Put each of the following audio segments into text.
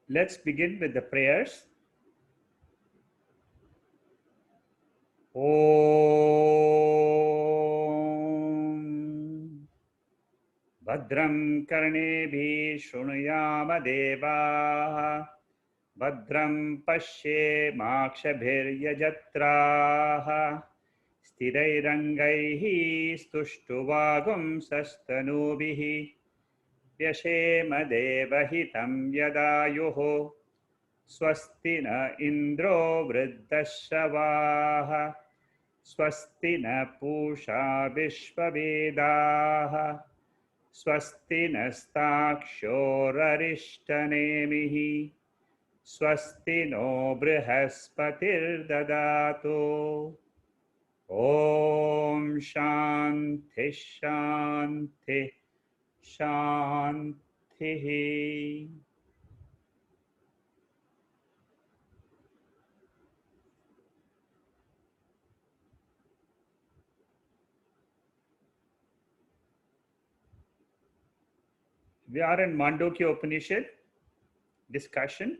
Let's begin with the prayers. Om Bhadram Karnebhi Shrunuyama Devaha Bhadram Pashe Makshabhir Yajatraha Stirairangaihi Stuštuvagum Sastanubihi Vyashema Devahitam Yadayuho Swasti na Indro Vriddashavaha Swasti na Pusha Vishvavedaha Swasti nastakshorarishthanemihi Swasti no Brihaspati'r Dadato. Om Shanti Shanti Shanti. We are in Mandukya Upanishad discussion.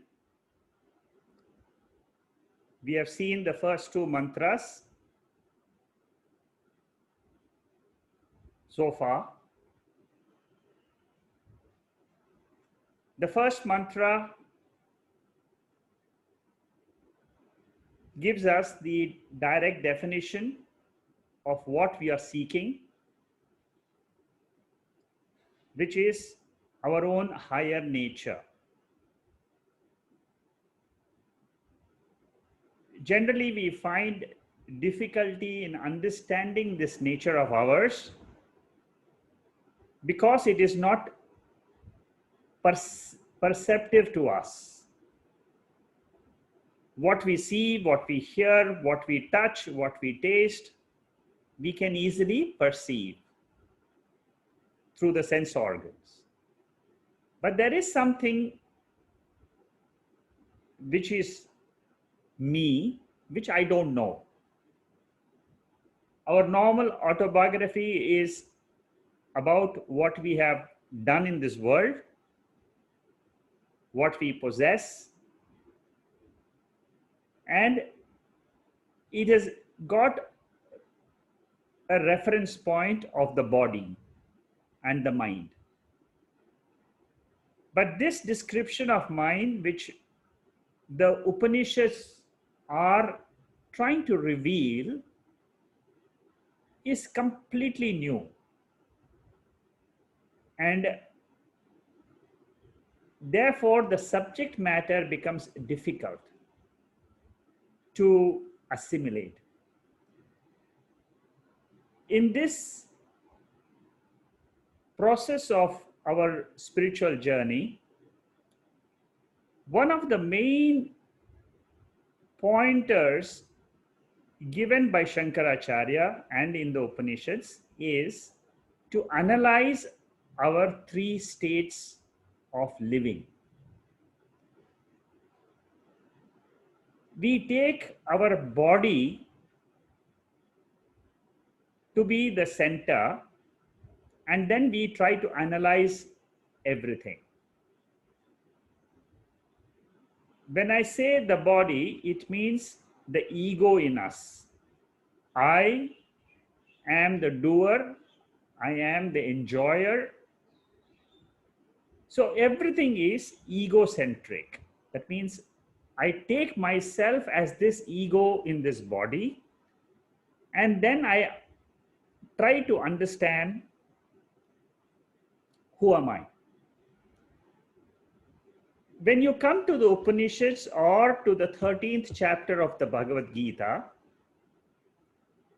We have seen the first two mantras so far. The first mantra gives us the direct definition of what we are seeking, which is our own higher nature. Generally, we find difficulty in understanding this nature of ours because it is not perceptive to us. What we see, what we hear, what we touch, what we taste, we can easily perceive through the sense organs. But there is something which is me, which I don't know. Our normal autobiography is about what we have done in this world, what we possess, and it has got a reference point of the body and the mind. But this description of mind, which the Upanishads are trying to reveal, is completely new. And therefore, the subject matter becomes difficult to assimilate. In this process of our spiritual journey, one of the main pointers given by Shankaracharya and in the Upanishads is to analyze our three states of living. We take our body to be the center, and then we try to analyze everything. When I say the body, it means the ego in us. I am the doer, I am the enjoyer. So everything is egocentric. That means I take myself as this ego in this body, and then I try to understand, who am I? When you come to the Upanishads or to the 13th chapter of the Bhagavad Gita,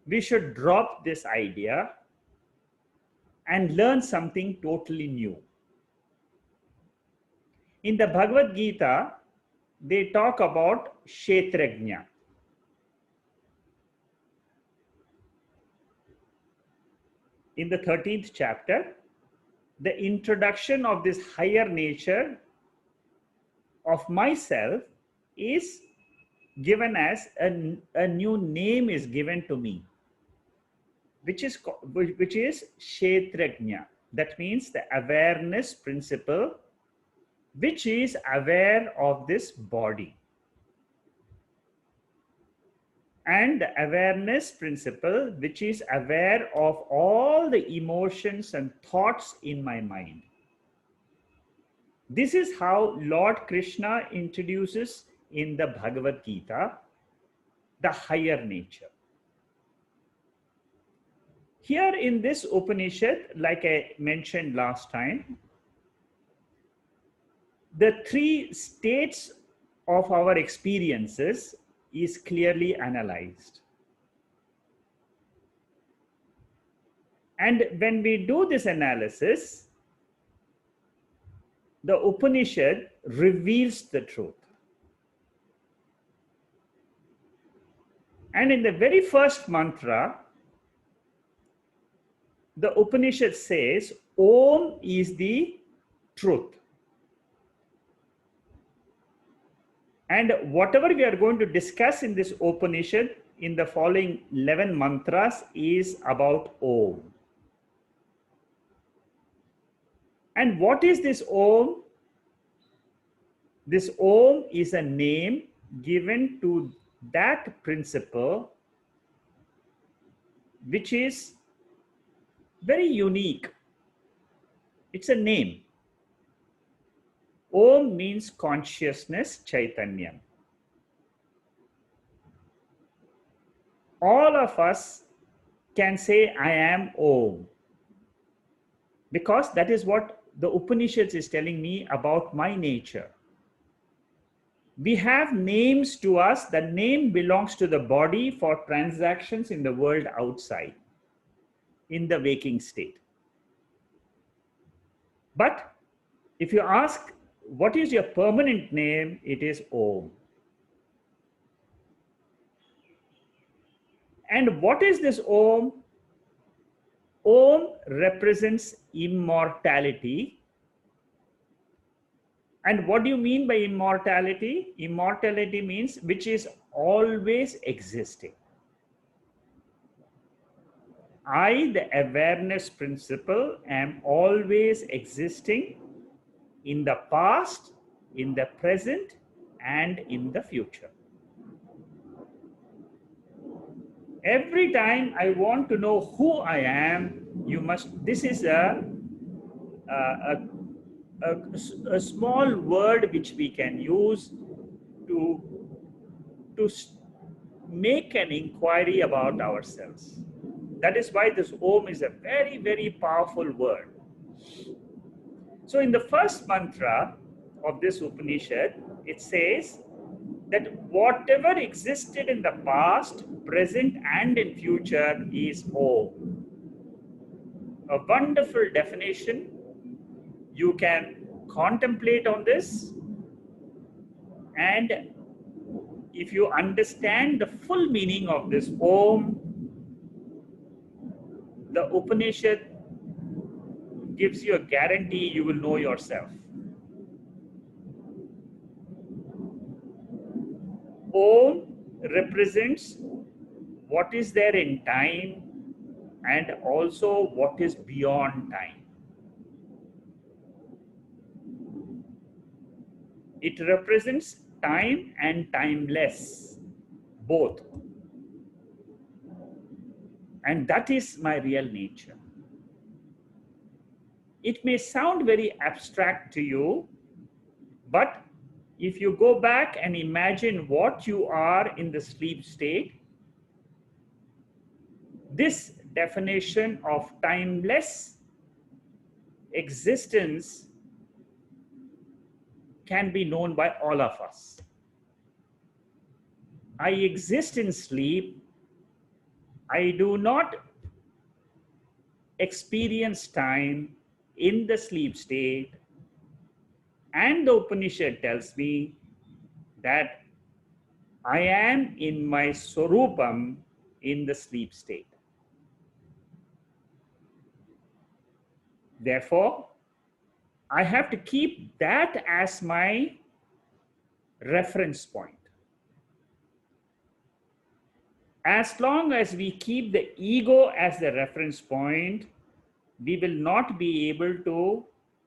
we should drop this idea and learn something totally new. In the Bhagavad Gita, they talk about Kshetrajna. In the 13th chapter, the introduction of this higher nature of myself is given as a new name is given to me, which is Kshetrajna. That means the awareness principle which is aware of this body. And the awareness principle, which is aware of all the emotions and thoughts in my mind. This is how Lord Krishna introduces in the Bhagavad Gita the higher nature. Here in this Upanishad, like I mentioned last time, the three states of our experiences is clearly analyzed. And when we do this analysis, the Upanishad reveals the truth. And in the very first mantra, the Upanishad says, Om is the truth. And whatever we are going to discuss in this Upanishad in the following 11 mantras is about Om. And what is this Om? This Om is a name given to that principle which is very unique. It's a name. Om means consciousness, Chaitanya. All of us can say, I am Om, because that is what the Upanishads is telling me about my nature. We have names to us. The name belongs to the body for transactions in the world outside, in the waking state. But if you ask, what is your permanent name? It is Om. And what is this Om? Om represents immortality. And what do you mean by immortality? Immortality means which is always existing. I, the awareness principle, am always existing in the past, in the present, and in the future. Every time I want to know who I am, this is a small word which we can use to make an inquiry about ourselves. That is why this Om is a very, very powerful word. So in the first mantra of this Upanishad, it says that whatever existed in the past, present, and in future is Om. A wonderful definition. You can contemplate on this, and if you understand the full meaning of this Om, the Upanishad gives you a guarantee you will know yourself. Om represents what is there in time and also what is beyond time. It represents time and timeless, both. And that is my real nature. It may sound very abstract to you, but if you go back and imagine what you are in the sleep state, this definition of timeless existence can be known by all of us. I exist in sleep. I do not experience time in the sleep state. And the Upanishad tells me that I am in my Swarupam in the sleep state. Therefore, I have to keep that as my reference point. As long as we keep the ego as the reference point, we will not be able to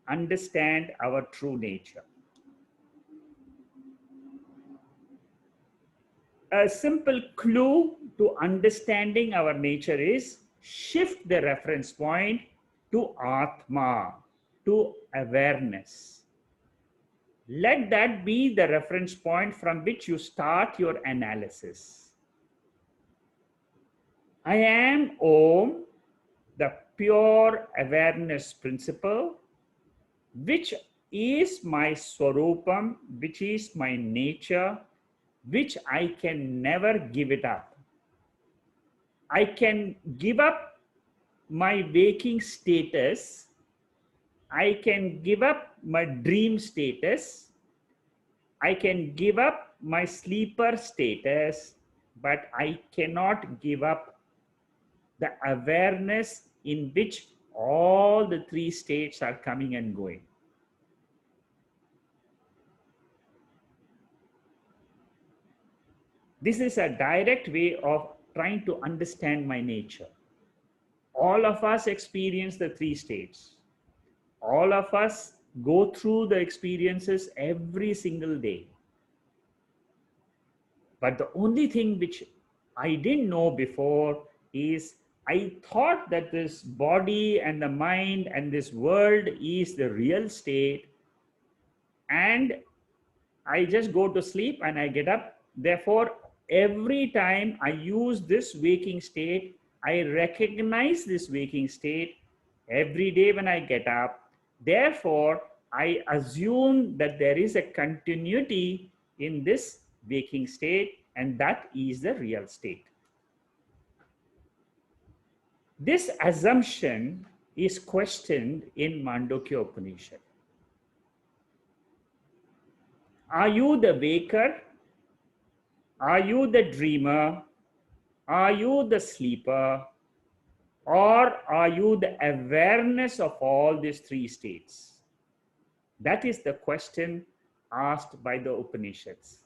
understand our true nature. A simple clue to understanding our nature is shift the reference point to Atma, to awareness. Let that be the reference point from which you start your analysis. I am Om, the pure awareness principle, which is my swarupam, which is my nature, which I can never give it up. I can give up my waking status. I can give up my dream status. I can give up my sleeper status, but I cannot give up the awareness in which all the three states are coming and going. This is a direct way of trying to understand my nature. All of us experience the three states. All of us go through the experiences every single day. But the only thing which I didn't know before is I thought that this body and the mind and this world is the real state, and I just go to sleep and I get up. Therefore, every time I use this waking state, I recognize this waking state every day when I get up. Therefore, I assume that there is a continuity in this waking state, and that is the real state. This assumption is questioned in Mandukya Upanishad. Are you the waker? Are you the dreamer? Are you the sleeper? Or are you the awareness of all these three states? That is the question asked by the Upanishads.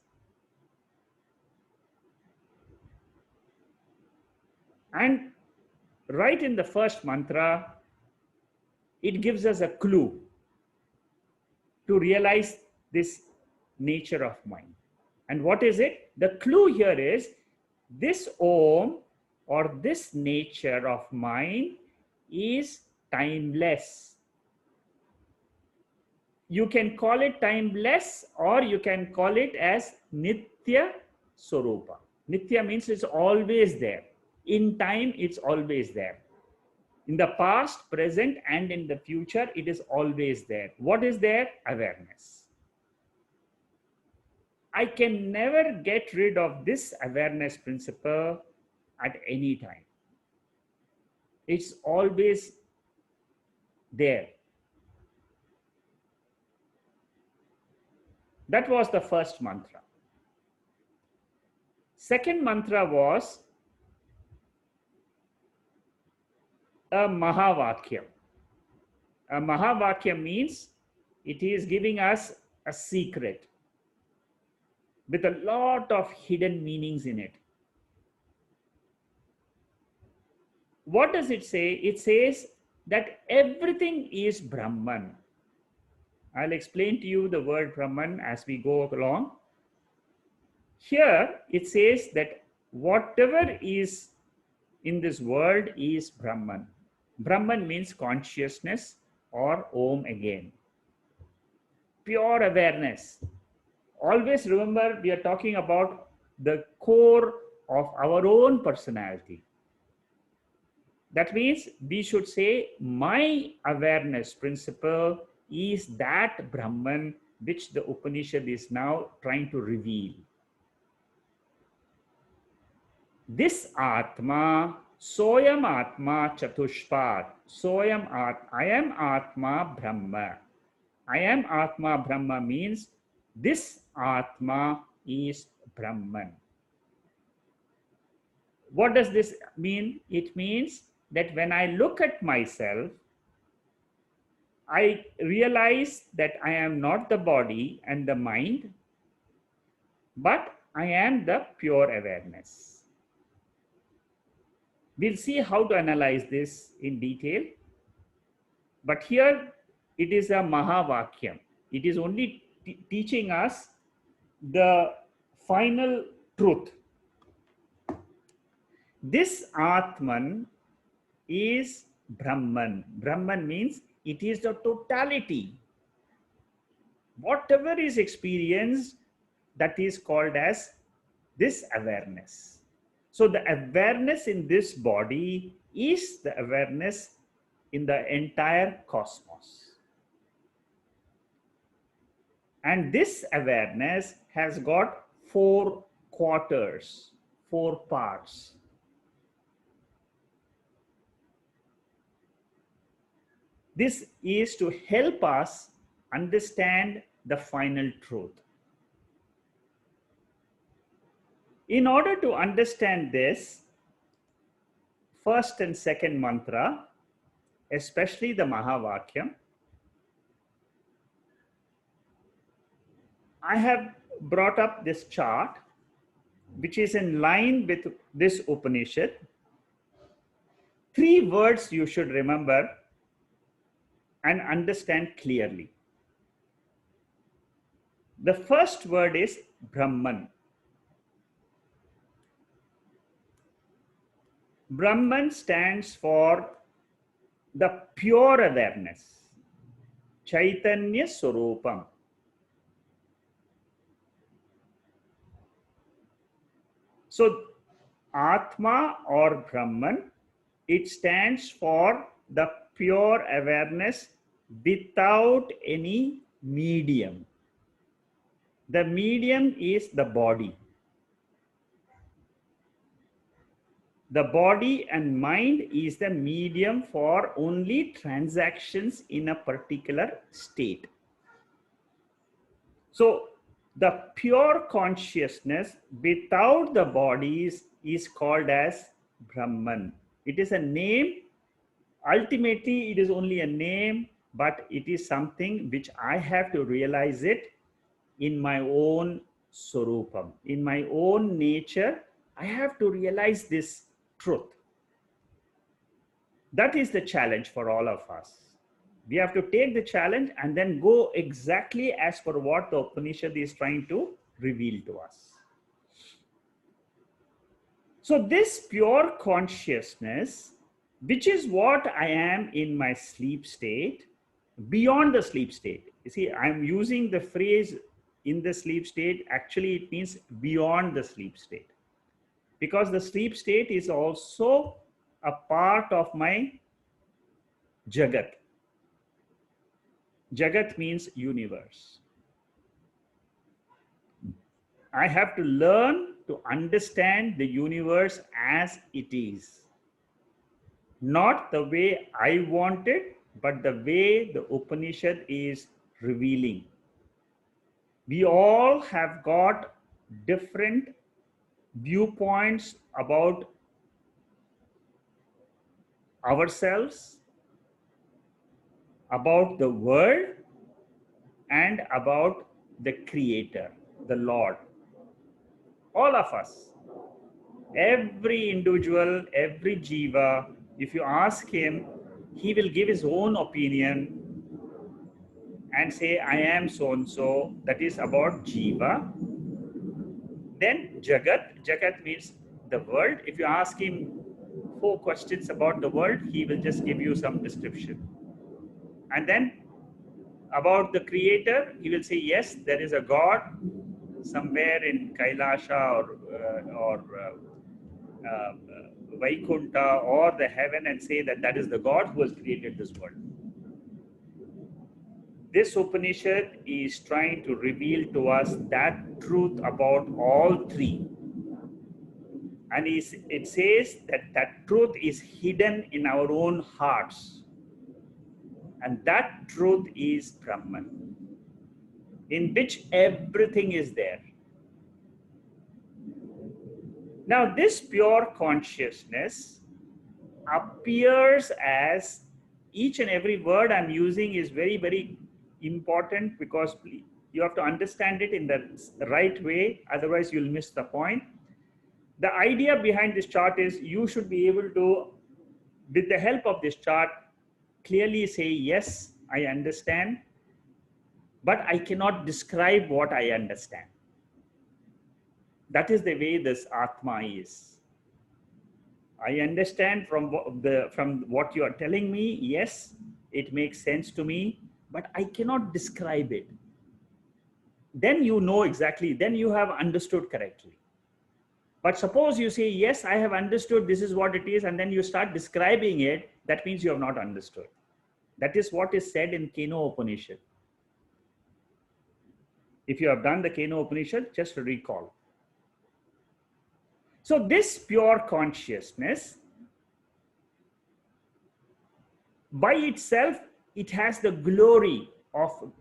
And right in the first mantra, it gives us a clue to realize this nature of mind. And what is it? The clue here is this Om, or this nature of mind, is timeless. You can call it timeless, or you can call it as Nitya Swarupa. Nitya means it's always there. In time, it's always there. In the past, present, and in the future, it is always there. What is there? Awareness. I can never get rid of this awareness principle at any time. It's always there. That was the first mantra. Second mantra was a Mahavakyam. A Mahavakyam means it is giving us a secret with a lot of hidden meanings in it. What does it say? It says that everything is Brahman. I'll explain to you the word Brahman as we go along. Here it says that whatever is in this world is Brahman. Brahman means consciousness, or Om again. Pure awareness. Always remember, we are talking about the core of our own personality. That means we should say, my awareness principle is that Brahman which the Upanishad is now trying to reveal. This Atma, Soyam Atma Chatushpat, Soyam Atma, I am Atma Brahma. I am Atma Brahma means this Atma is Brahman. What does this mean? It means that when I look at myself, I realize that I am not the body and the mind, but I am the pure awareness. We'll see how to analyze this in detail. But here it is a Mahavakyam. It is only teaching us the final truth. This Atman is Brahman. Brahman means it is the totality. Whatever is experienced, that is called as this awareness. So the awareness in this body is the awareness in the entire cosmos. And this awareness has got 4 quarters, 4 parts. This is to help us understand the final truth. In order to understand this, first and second mantra, especially the Mahavakyam, I have brought up this chart, which is in line with this Upanishad. 3 words you should remember and understand clearly. The first word is Brahman. Brahman stands for the pure awareness, Chaitanya Swarupam. So, Atma or Brahman, it stands for the pure awareness without any medium. The medium is the body. The body and mind is the medium for only transactions in a particular state. So, the pure consciousness without the bodies is called as Brahman. It is a name. Ultimately, it is only a name, but it is something which I have to realize it in my own Swarupam. In my own nature, I have to realize this truth. That is the challenge for all of us. We have to take the challenge and then go exactly as per what the Upanishad is trying to reveal to us. So this pure consciousness, which is what I am in my sleep state, beyond the sleep state. You see, I'm using the phrase in the sleep state. Actually, it means beyond the sleep state. Because the sleep state is also a part of my Jagat. Jagat means universe. I have to learn to understand the universe as it is. Not the way I want it, but the way the Upanishad is revealing. We all have got different viewpoints about ourselves, about the world, and about the Creator, the Lord. All of us, every individual, every jiva, if you ask him, he will give his own opinion and say, I am so and so. That is about jiva. Then Jagat. Jagat means the world. If you ask him 4 questions about the world, he will just give you some description. And then about the Creator, he will say, yes, there is a God somewhere in Kailasha or Vaikunta or the heaven, and say that that is the God who has created this world. This Upanishad is trying to reveal to us that truth about all 3. And it says that that truth is hidden in our own hearts. And that truth is Brahman, in which everything is there. Now, this pure consciousness appears as, each and every word I'm using is very, very important, because you have to understand it in the right way, otherwise you'll miss the point. The idea behind this chart is you should be able to, with the help of this chart, clearly say, yes, I understand, but I cannot describe what I understand. That is the way this Atma is. I understand from what you are telling me. Yes, it makes sense to me, but I cannot describe it. Then you know exactly, then you have understood correctly. But suppose you say, yes, I have understood, this is what it is, and then you start describing it, that means you have not understood. That is what is said in Keno Upanishad. If you have done the Keno Upanishad, just recall. So this pure consciousness, by itself, it has the glory of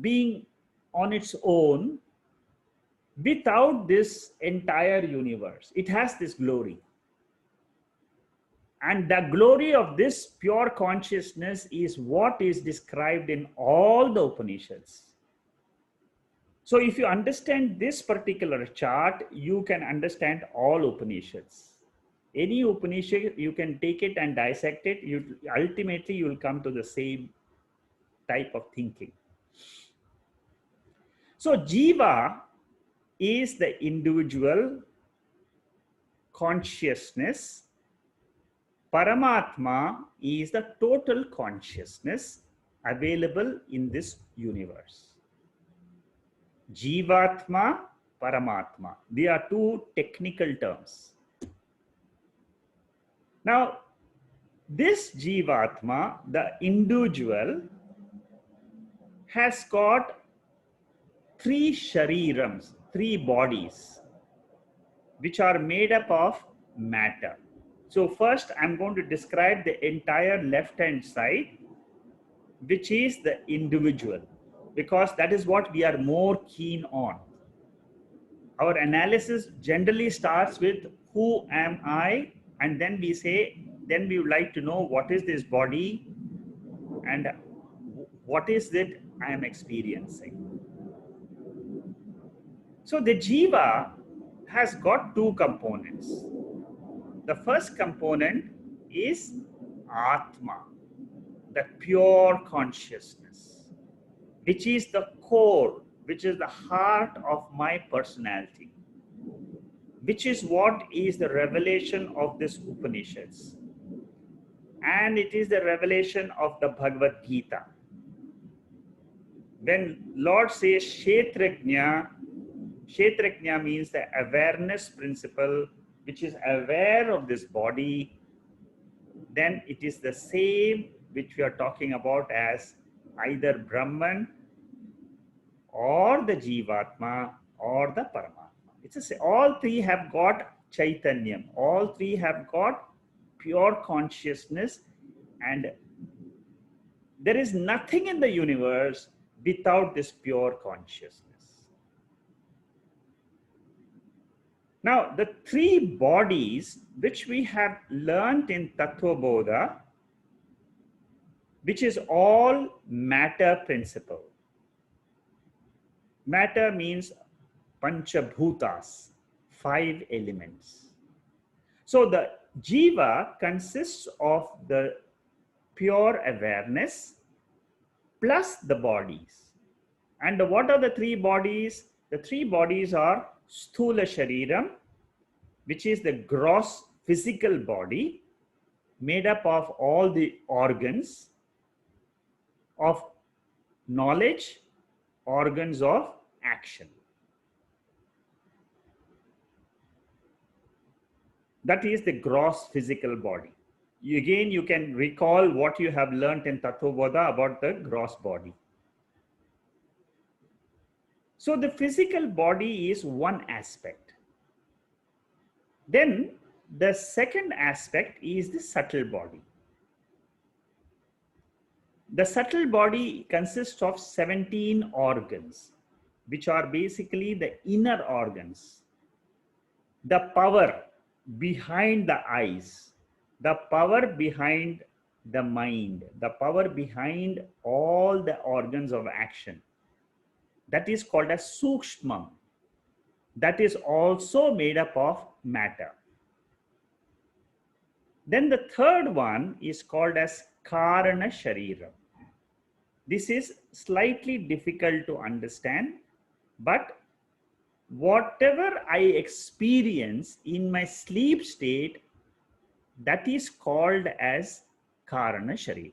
being on its own without this entire universe. It has this glory. And the glory of this pure consciousness is what is described in all the Upanishads. So if you understand this particular chart, you can understand all Upanishads. Any Upanishad, you can take it and dissect it. Ultimately, you will come to the same type of thinking. So Jiva is the individual consciousness. Paramatma is the total consciousness available in this universe. Jivatma, Paramatma. They are two technical terms. Now, this Jivatma, the individual, has got three sharirams, three bodies, which are made up of matter. So first, I'm going to describe the entire left-hand side, which is the individual, because that is what we are more keen on. Our analysis generally starts with who am I, and then we say, then we would like to know what is this body and what is it I am experiencing. So the Jiva has got two components. The first component is Atma, the pure consciousness, which is the core, which is the heart of my personality, which is what is the revelation of this Upanishads. And it is the revelation of the Bhagavad Gita. When Lord says Kshetrajna, Kshetrajna means the awareness principle, which is aware of this body, then it is the same which we are talking about as either Brahman or the Jivatma or the Paramatma. It's all three have got Chaitanya. All three have got pure consciousness, and there is nothing in the universe without this pure consciousness. Now, the three bodies which we have learnt in Tattva Bodha, which is all matter principle. Matter means Panchabhutas, 5 elements. So the Jiva consists of the pure awareness plus the bodies. And what are the three bodies? The three bodies are Sthula Shariram, which is the gross physical body made up of all the organs of knowledge, organs of action. That is the gross physical body. Again, you can recall what you have learnt in Tattva Bodha about the gross body. So the physical body is one aspect. Then the second aspect is the subtle body. The subtle body consists of 17 organs, which are basically the inner organs. The power behind the eyes, the power behind the mind, the power behind all the organs of action. That is called as Sukshmam. That is also made up of matter. Then the third one is called as Karana Shariram. This is slightly difficult to understand, but whatever I experience in my sleep state that is called as Karana Sharira.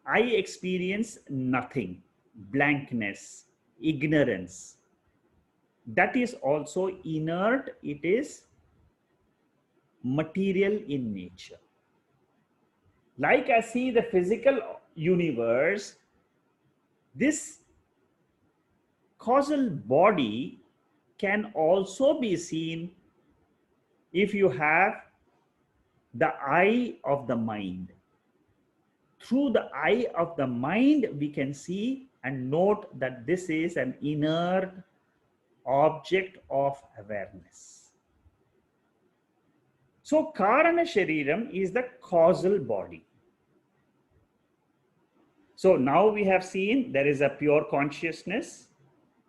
I experience nothing, blankness, ignorance. That is also inert, it is material in nature. Like I see the physical universe, this causal body can also be seen if you have the eye of the mind. Through the eye of the mind, we can see and note that this is an inert object of awareness. So, Karana Shariram is the causal body. So, now we have seen there is a pure consciousness,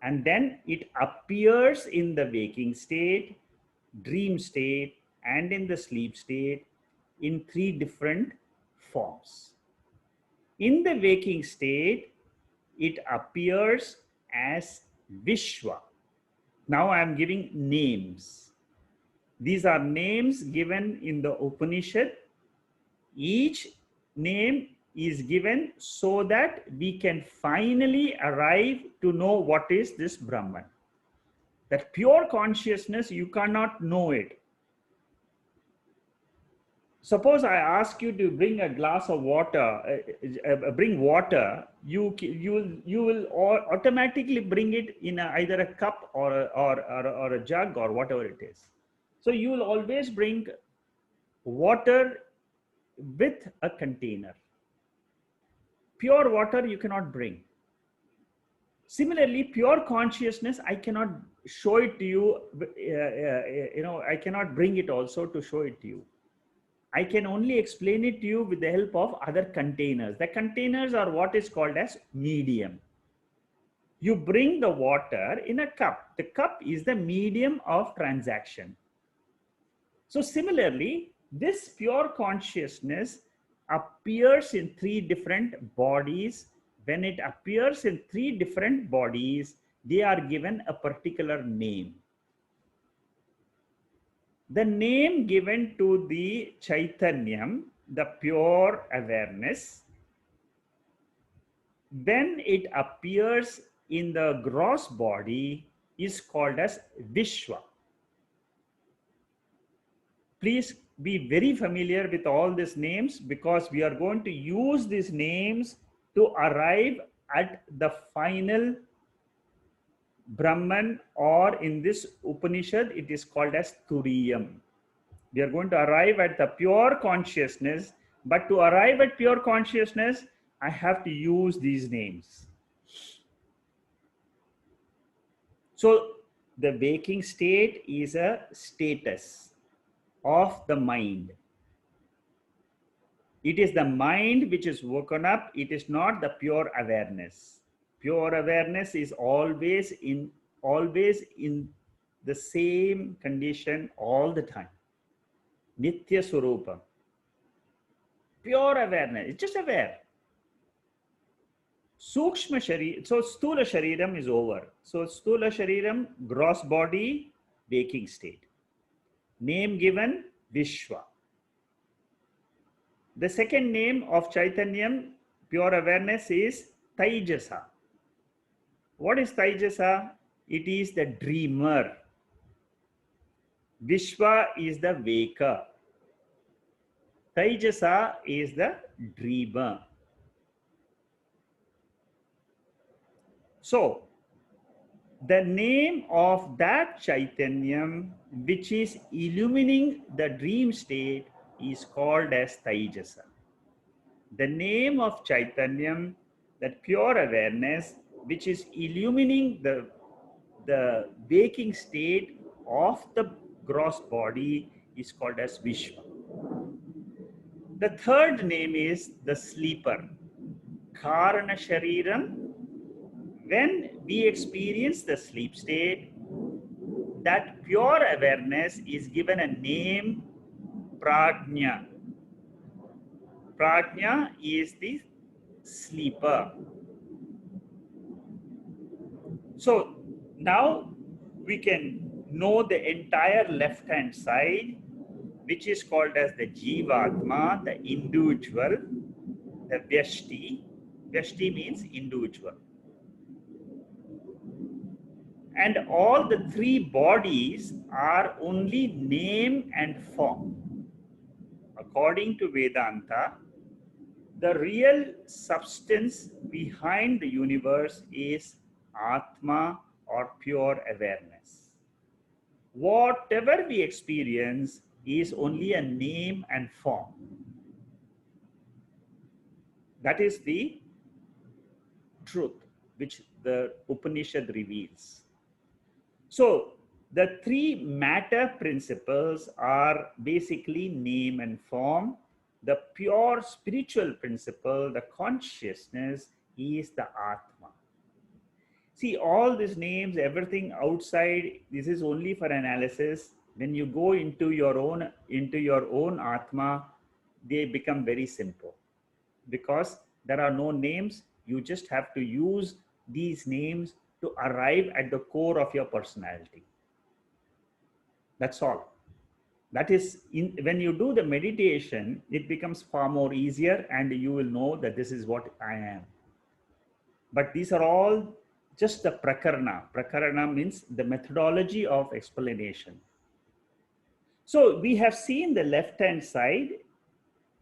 and then it appears in the waking state, dream state, and in the sleep state in three different forms. In the waking state, it appears as Viswa. Now I am giving names. These are names given in the Upanishad. Each name is given so that we can finally arrive to know what is this Brahman. That pure consciousness, you cannot know it. Suppose I ask you to bring a glass of water, bring water, you will automatically bring it in either a cup or a jug or whatever it is. So you will always bring water with a container. Pure water you cannot bring. Similarly, pure consciousness, I cannot show it to you. I cannot bring it also to show it to you. I can only explain it to you with the help of other containers. The containers are what is called as medium. You bring the water in a cup. The cup is the medium of transaction. So similarly, this pure consciousness appears in three different bodies. When it appears in three different bodies, they are given a particular name. The name given to the Chaitanyam, the pure awareness, when it appears in the gross body, is called as Viswa. Please be very familiar with all these names, because we are going to use these names to arrive at the final Brahman, or in this Upanishad, it is called as Turiyam. We are going to arrive at the pure consciousness, but to arrive at pure consciousness, I have to use these names. So the waking state is a status of the mind. It is the mind which is woken up. It is not the pure awareness. Pure awareness is always in the same condition all the time. Nitya Swarupa. Pure awareness. It's just aware. Sukshma Shariram. So Stula Shariram is over. So Stula Shariram, gross body, waking state. Name given, Vishwa. The second name of Chaitanyam, pure awareness, is Taijasa. What is Taijasa? It is the dreamer. Vishwa is the waker. Taijasa is the dreamer. So, the name of that Chaitanyam, which is illumining the dream state, is called as Taijasa. The name of Chaitanyam, that pure awareness, which is illumining the waking state of the gross body, is called as Vishwa. The third name is the sleeper, Karana Shariram. When we experience the sleep state, that pure awareness is given a name, Prajna. Prajna is the sleeper. So now we can know the entire left-hand side. which is called as the Jivatma, the individual, the Vyashti. Vyashti means individual. And all the three bodies are only name and form. According to Vedanta, the real substance behind the universe is Atma, or pure awareness. Whatever we experience is only a name and form. That is the truth which the Upanishad reveals. So the three matter principles are basically name and form. The pure spiritual principle, the consciousness, is the Atma. See, all these names, everything outside, this is only for analysis. When you go into your own Atma, they become very simple. Because there are no names, you just have to use these names to arrive at the core of your personality. That's all. That is, when you do the meditation, it becomes far more easier and you will know that this is what I am. But these are all just the prakarana. Prakarana means the methodology of explanation. So we have seen the left-hand side.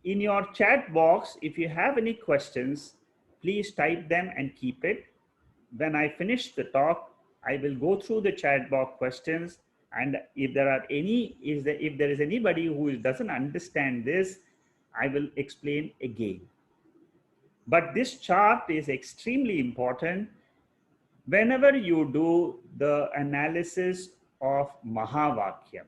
In your chat box, if you have any questions, please type them and keep it. When I finish the talk, I will go through the chat box questions, and if there are any, if there is anybody who doesn't understand this, I will explain again. But this chart is extremely important. Whenever you do the analysis of Mahavakyam,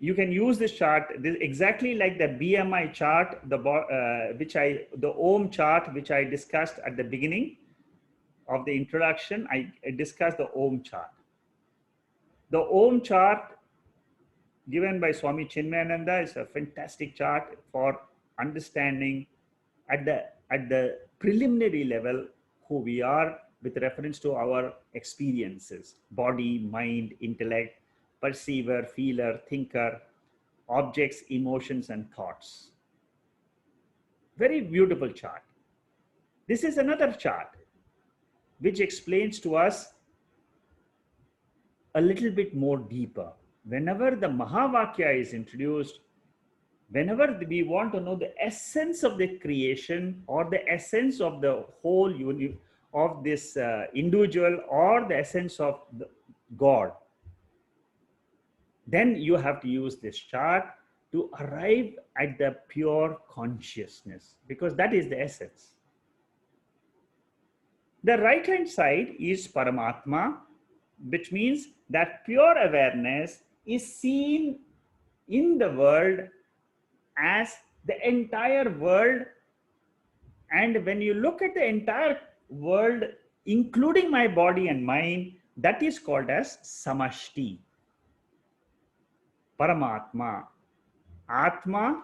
you can use this chart. This exactly like the BMI chart, the Om chart, which I discussed at the beginning of the introduction. I discussed the Om chart. The Om chart given by Swami Chinmayananda is a fantastic chart for understanding at the preliminary level who we are with reference to our experiences: body, mind, intellect, perceiver, feeler, thinker, objects, emotions, and thoughts. Very beautiful chart. This is another chart which explains to us a little bit more deeper. Whenever the Mahavakya is introduced, whenever we want to know the essence of the creation or the essence of the whole of this individual or the essence of the God, then you have to use this chart to arrive at the pure consciousness, because that is the essence. The right hand side is Paramatma, which means that pure awareness is seen in the world as the entire world. And when you look at the entire world, including my body and mind, that is called as Samashti. Paramatma. Atma,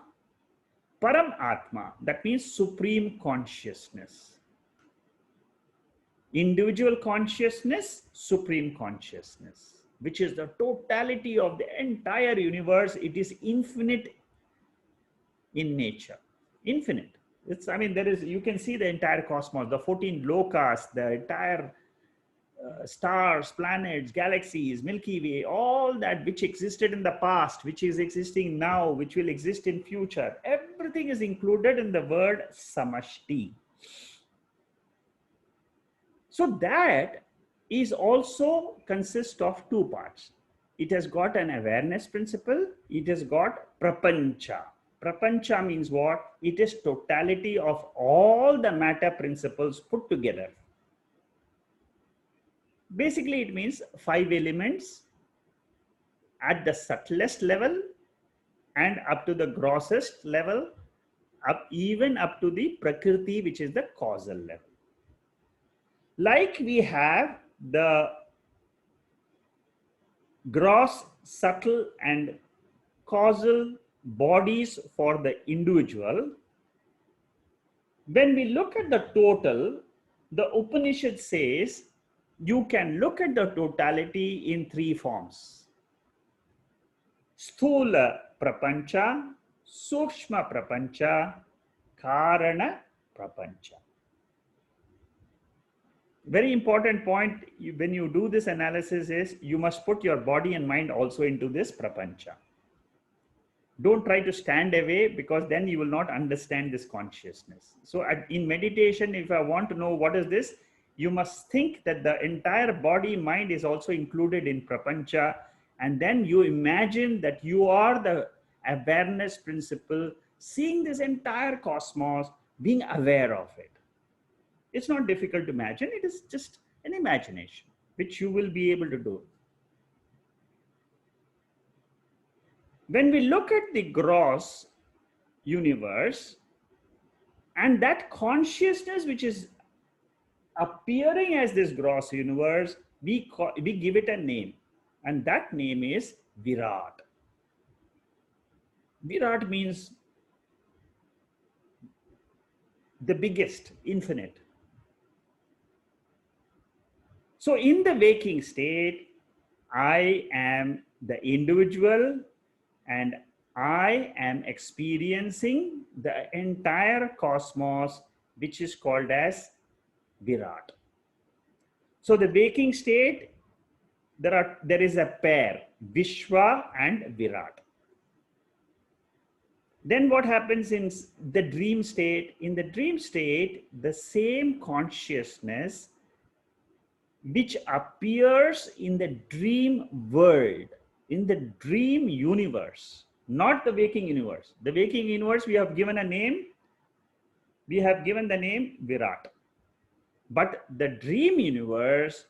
Paramatma, that means supreme consciousness. Individual consciousness, supreme consciousness, which is the totality of the entire universe. It is infinite in nature. Infinite. It's, I mean, there is, you can see the entire cosmos, the 14 lokas, the entire stars, planets, galaxies, Milky Way, all that which existed in the past, which is existing now, which will exist in future. Everything is included in the word Samashti. So that is also consists of two parts. It has got an awareness principle. It has got prapancha. Prapancha means what? It is totality of all the matter principles put together. Basically, it means 5 elements at the subtlest level and up to the grossest level, even up to the Prakriti, which is the causal level. Like we have the gross, subtle, and causal bodies for the individual, when we look at the total, the Upanishad says you can look at the totality in 3 forms. Sthula prapancha, sukshma prapancha, karana prapancha. Very important point when you do this analysis is you must put your body and mind also into this prapancha. Don't try to stand away, because then you will not understand this consciousness. So in meditation, if I want to know what is this, you must think that the entire body mind is also included in prapancha, and then you imagine that you are the awareness principle seeing this entire cosmos, being aware of it. It's not difficult to imagine. It is just an imagination which you will be able to do. When we look at the gross universe and that consciousness which is appearing as this gross universe, we give it a name, and that name is Virat. Virat means the biggest, infinite. So in the waking state, I am the individual and I am experiencing the entire cosmos, which is called as Virat. So the waking state, there is a pair, Viswa and Virat. Then what happens in the dream state? In the dream state, the same consciousness which appears in the dream world, in the dream universe, not the waking universe. The waking universe, we have given a name. We have given the name Virat. But the dream universe,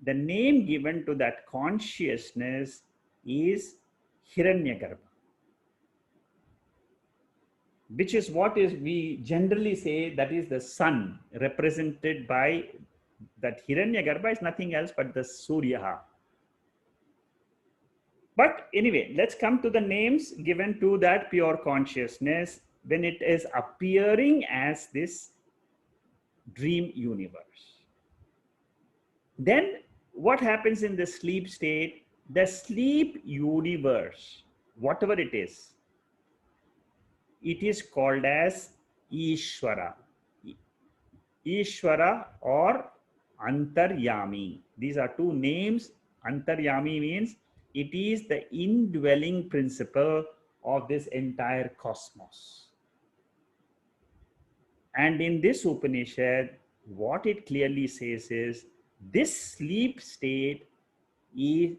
the name given to that consciousness is Hiranyagarbha, which is what is we generally say that is the sun, represented by that Hiranyagarbha is nothing else but the Surya. But anyway, let's come to the names given to that pure consciousness when it is appearing as this dream universe. Then what happens in the sleep state? The sleep universe, whatever it is called as Ishvara. Ishvara or Antaryami. These are two names. Antaryami means it is the indwelling principle of this entire cosmos. And in this Upanishad, what it clearly says is this sleep state is,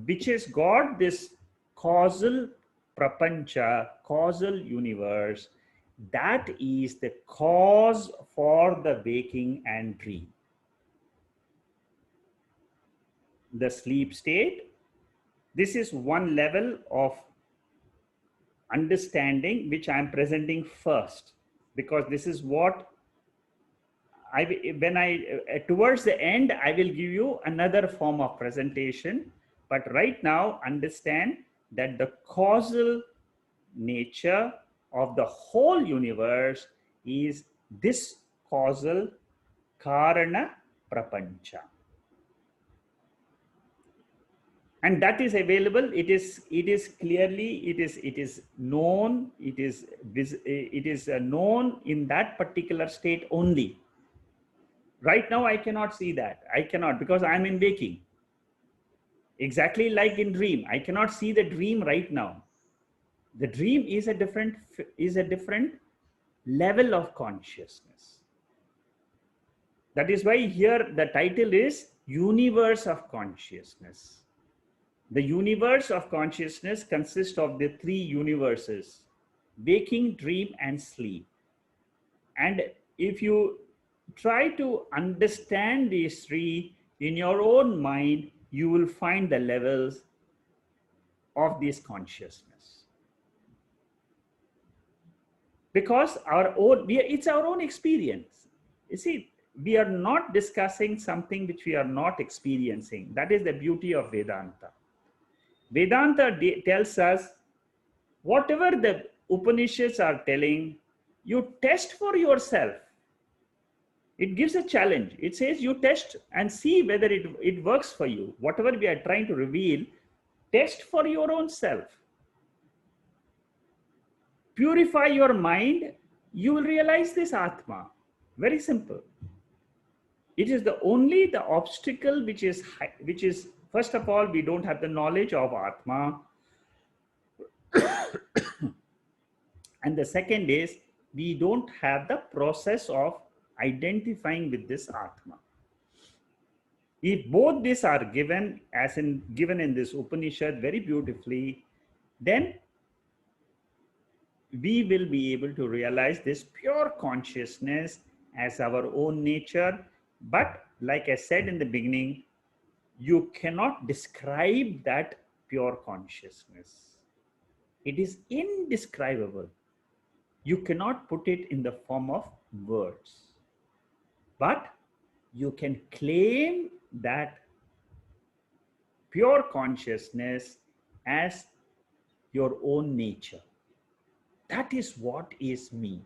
which has got this causal prapancha, causal universe, that is the cause for the waking and dream. The sleep state, this is one level of understanding which I am presenting first, because this is what towards the end, I will give you another form of presentation. But right now, understand that the causal nature of the whole universe is this causal karana prapancha. And that is available. It is clearly, it is known, it is known in that particular state only. Right now, I cannot see that. I cannot, because I am in waking. Exactly like in dream, I cannot see the dream right now. The dream is a different level of consciousness. That is why here the title is Universe of Consciousness. The universe of consciousness consists of the three universes: waking, dream, and sleep. And if you try to understand these three in your own mind, you will find the levels of this consciousness. Because it's our own experience. You see, we are not discussing something which we are not experiencing. That is the beauty of Vedanta. Vedanta tells us whatever the Upanishads are telling, you test for yourself. It gives a challenge. It says you test and see whether it works for you. Whatever we are trying to reveal, test for your own self. Purify your mind, you will realize this Atma. Very simple. It is the obstacle which is first of all, we don't have the knowledge of Atma. And the second is we don't have the process of identifying with this Atma. If both these are given in this Upanishad very beautifully, then we will be able to realize this pure consciousness as our own nature. But like I said in the beginning, you cannot describe that pure consciousness. It is indescribable. You cannot put it in the form of words. But you can claim that pure consciousness as your own nature. That is what is me.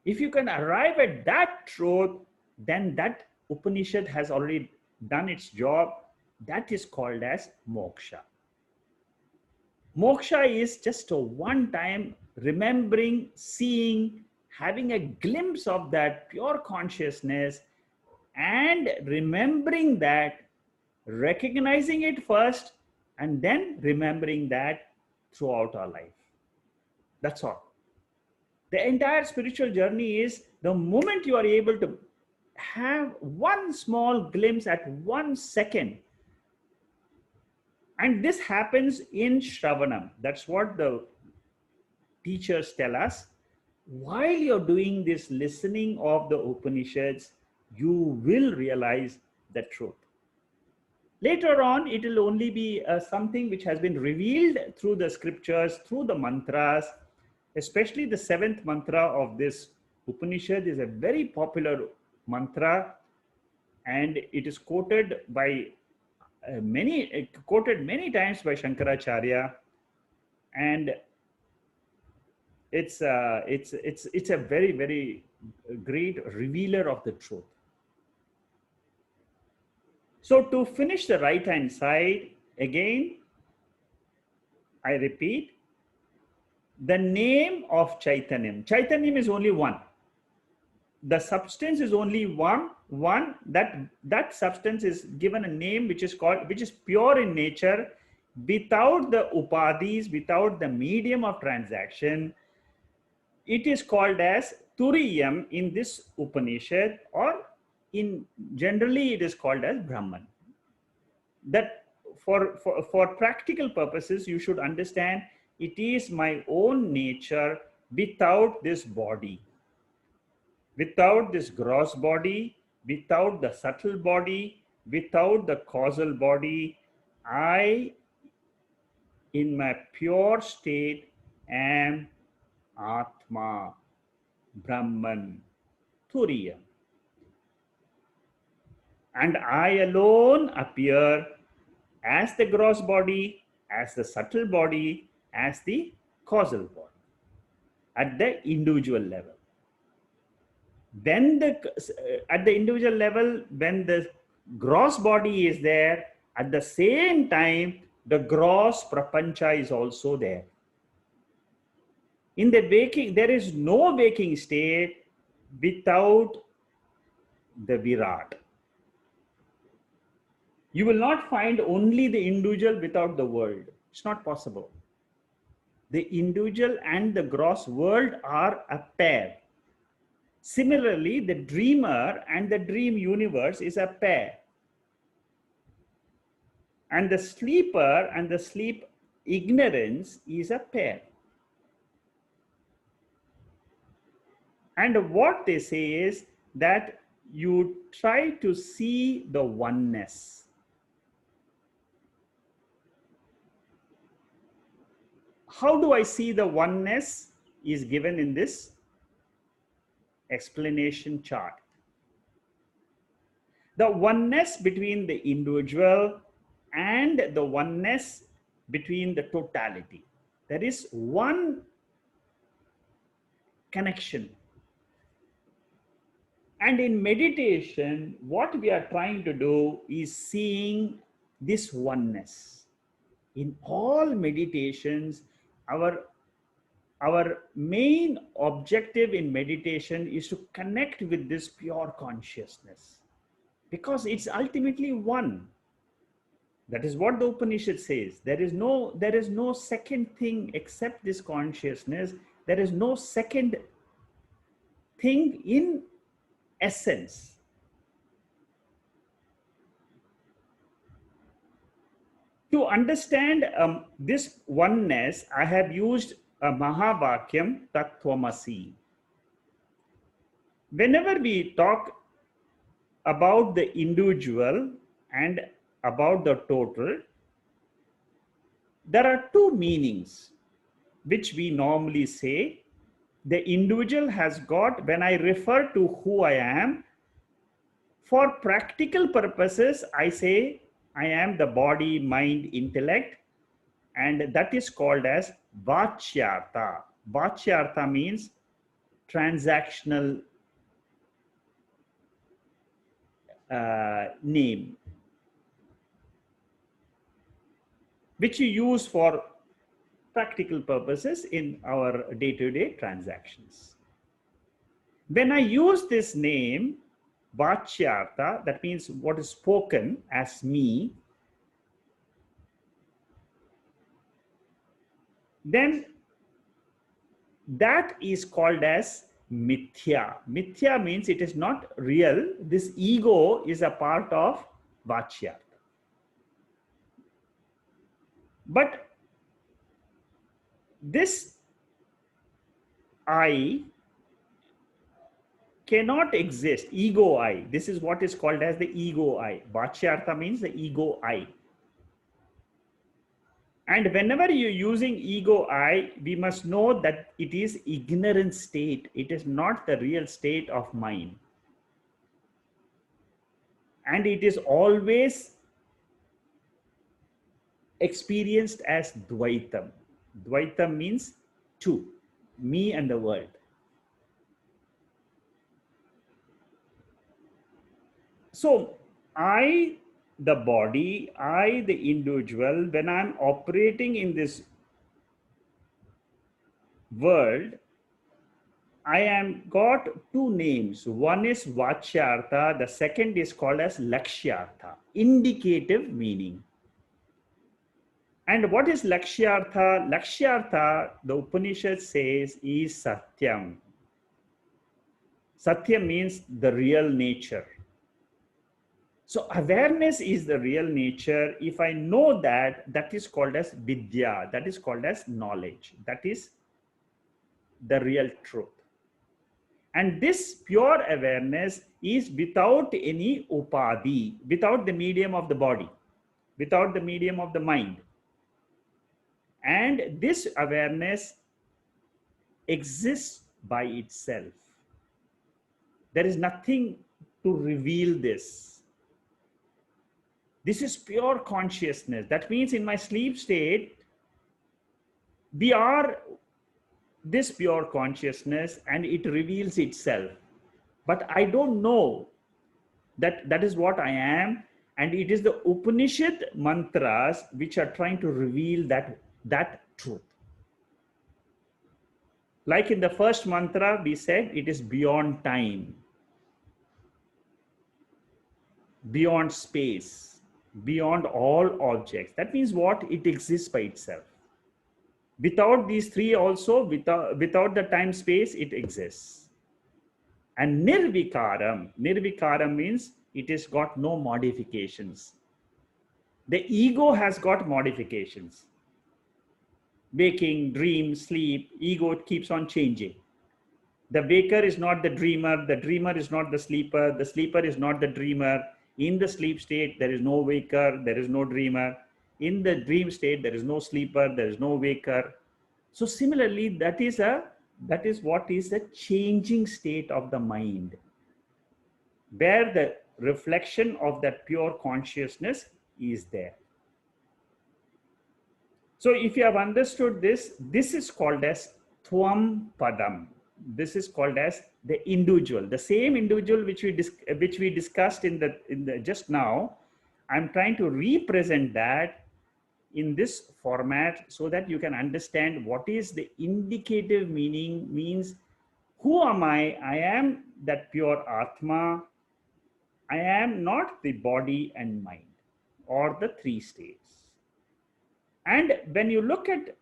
If you can arrive at that truth, then that Upanishad has already done its job. That is called as Moksha. Moksha is just a one-time remembering, seeing, having a glimpse of that pure consciousness and remembering that, recognizing it first, and then remembering that throughout our life. That's all. The entire spiritual journey is the moment you are able to have one small glimpse at 1 second. And this happens in Shravanam. That's what the teachers tell us. While you're doing this listening of the Upanishads, you will realize the truth. Later on, it will only be something which has been revealed through the scriptures, through the mantras. Especially the 7th mantra of this Upanishad is a very popular mantra, and it is quoted by many times by Shankaracharya, and it's a very, very great revealer of the truth. So to finish the right hand side, again, I repeat, the name of Chaitanyam. Chaitanyam is only one. The substance is only one. That substance is given a name which is pure in nature, without the upadhis, without the medium of transaction. It is called as Turiyam in this Upanishad, or generally it is called as Brahman. That for practical purposes, you should understand it is my own nature without this body, without this gross body, without the subtle body, without the causal body. I, in my pure state, am Atma, Brahman, Turiyam. And I alone appear as the gross body, as the subtle body, as the causal body at the individual level. Then at the individual level, when the gross body is there, at the same time the gross prapancha is also there. In the waking, there is no waking state without the Virat. You will not find only the individual without the world. It's not possible. The individual and the gross world are a pair. Similarly, the dreamer and the dream universe is a pair. And the sleeper and the sleep ignorance is a pair. And what they say is that you try to see the oneness. How do I see the oneness is given in this explanation chart. The oneness between the individual and the oneness between the totality. There is one connection. And in meditation, what we are trying to do is seeing this oneness. In all meditations, our our main objective in meditation is to connect with this pure consciousness, because it's ultimately one. That is what the Upanishad says. There is no second thing except this consciousness. There is no second thing in essence. To understand this oneness, I have used a Mahavakyam Tattvamasi. Whenever we talk about the individual and about the total, there are two meanings which we normally say. The individual has got, when I refer to who I am, for practical purposes, I say I am the body, mind, intellect, and that is called as Vachyartha. Vachyartha means transactional name, which you use for practical purposes in our day-to-day transactions. When I use this name, Vachyartha, that means what is spoken as me, then that is called as mithya. Mithya means it is not real. This ego is a part of Vachyartha. But this I cannot exist, ego I. This is what is called as the ego I. Vachyartha means the ego I. And whenever you're using ego I, we must know that it is ignorant state. It is not the real state of mind. And it is always experienced as Dvaitam. Dvaitam means two, me and the world. So I, the body, I, the individual, when I'm operating in this world, I am got two names. One is Vachyartha, the second is called as Lakshyartha, indicative meaning. And what is Lakshyartha? Lakshyartha, the Upanishad says, is Satyam. Satyam means the real nature. So awareness is the real nature. If I know that, that is called as Vidya, that is called as knowledge. That is the real truth. And this pure awareness is without any upadhi, without the medium of the body, without the medium of the mind. And this awareness exists by itself. There is nothing to reveal this. This is pure consciousness. That means in my sleep state, we are this pure consciousness and it reveals itself. But I don't know that that is what I am. And it is the Upanishad mantras which are trying to reveal that truth. Like in the first mantra, we said it is beyond time, beyond space, beyond all objects. That means what? It exists by itself. Without these three also, without the time space, it exists. And nirvikaram means it has got no modifications. The ego has got modifications. Waking, dream, sleep, ego keeps on changing. The waker is not the dreamer is not the sleeper is not the dreamer. In the sleep state, there is no waker, there is no dreamer. In the dream state, there is no sleeper, there is no waker. So similarly, that is what is the changing state of the mind, where the reflection of that pure consciousness is there. So if you have understood this, this is called as Tvam Padam. This is called as the individual, the same individual which we discussed in the just now. I'm trying to represent that in this format so that you can understand what is the indicative meaning. Means, who am I? I am that pure Atma. I am not the body and mind or the three states. And when you look at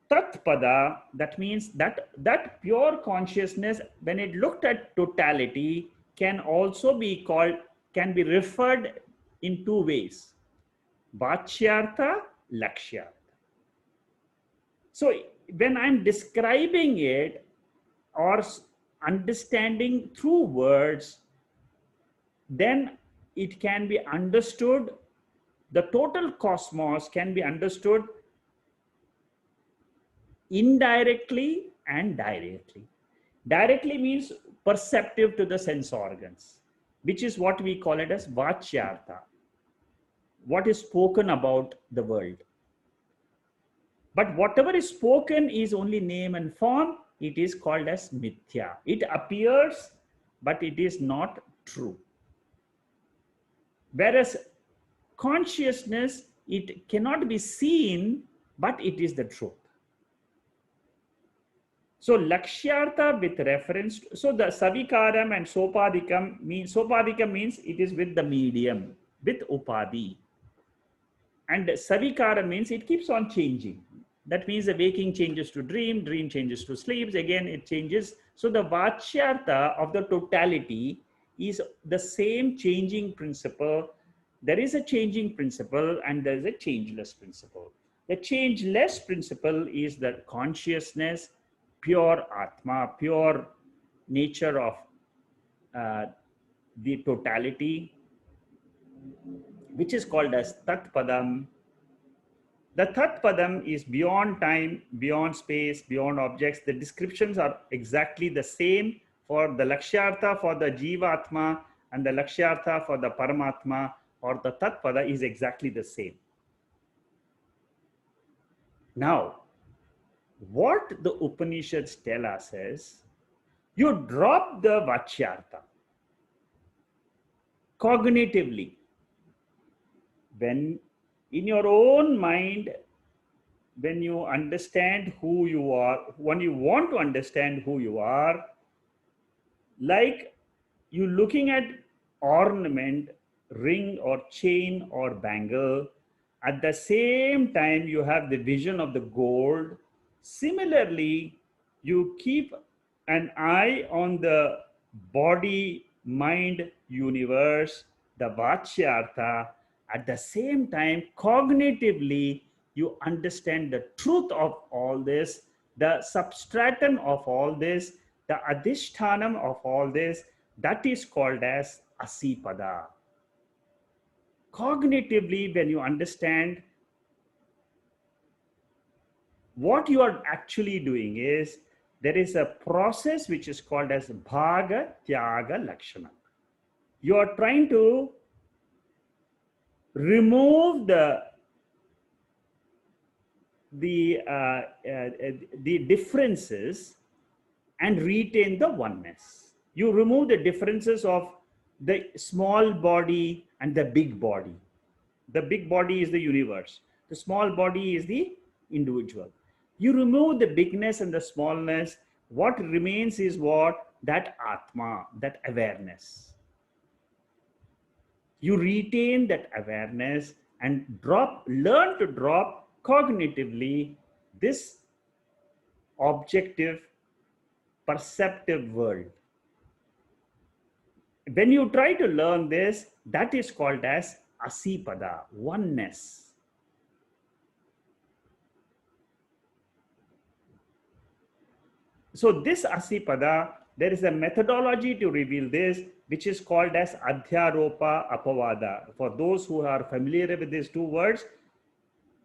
Tatpada, that means that pure consciousness, when it looked at totality, can also be called, can be referred in two ways: Vachyartha, Lakshyartha. So when I'm describing it or understanding through words, then it can be understood, the total cosmos can be understood indirectly and directly. Directly means perceptive to the sense organs, which is what we call it as Vachyartha, what is spoken about the world. But whatever is spoken is only name and form. It is called as mithya. It appears, but it is not true. Whereas consciousness, it cannot be seen, but it is the truth. So Lakshyartha with reference to, so the Savikaram and Sopadikam means it is with the medium, with Upadi. And Savikara means it keeps on changing. That means the waking changes to dream, dream changes to sleeps, again it changes. So the Vachyartha of the totality is the same changing principle. There is a changing principle and there is a changeless principle. The changeless principle is the consciousness, pure Atma, pure nature of the totality, which is called as Tatpadam. The Tatpadam is beyond time, beyond space, beyond objects. The descriptions are exactly the same for the Lakshyartha for the Jivatma and the Lakshyartha for the Paramatma, or the Tatpada is exactly the same. Now, what the Upanishads tell us is, you drop the Vachyartha cognitively. When in your own mind, when you understand who you are, when you want to understand who you are, like you looking at ornament, ring or chain or bangle, at the same time you have the vision of the gold. Similarly, you keep an eye on the body, mind, universe, the Vachyartha. At the same time, cognitively, you understand the truth of all this, the substratum of all this, the adhishthanam of all this. That is called as Asipada. Cognitively, when you understand, what you are actually doing is, there is a process which is called as Bhaga Tyaga Lakshana. You are trying to remove the differences and retain the oneness. You remove the differences of the small body and the big body. The big body is the universe. The small body is the individual. You remove the bigness and the smallness. What remains is what? That Atma, that awareness. You retain that awareness and learn to drop cognitively this objective, perceptive world. When you try to learn this, that is called as Asipada, oneness. So this Asipada, there is a methodology to reveal this, which is called as Adhyaropa, Apavada. For those who are familiar with these two words,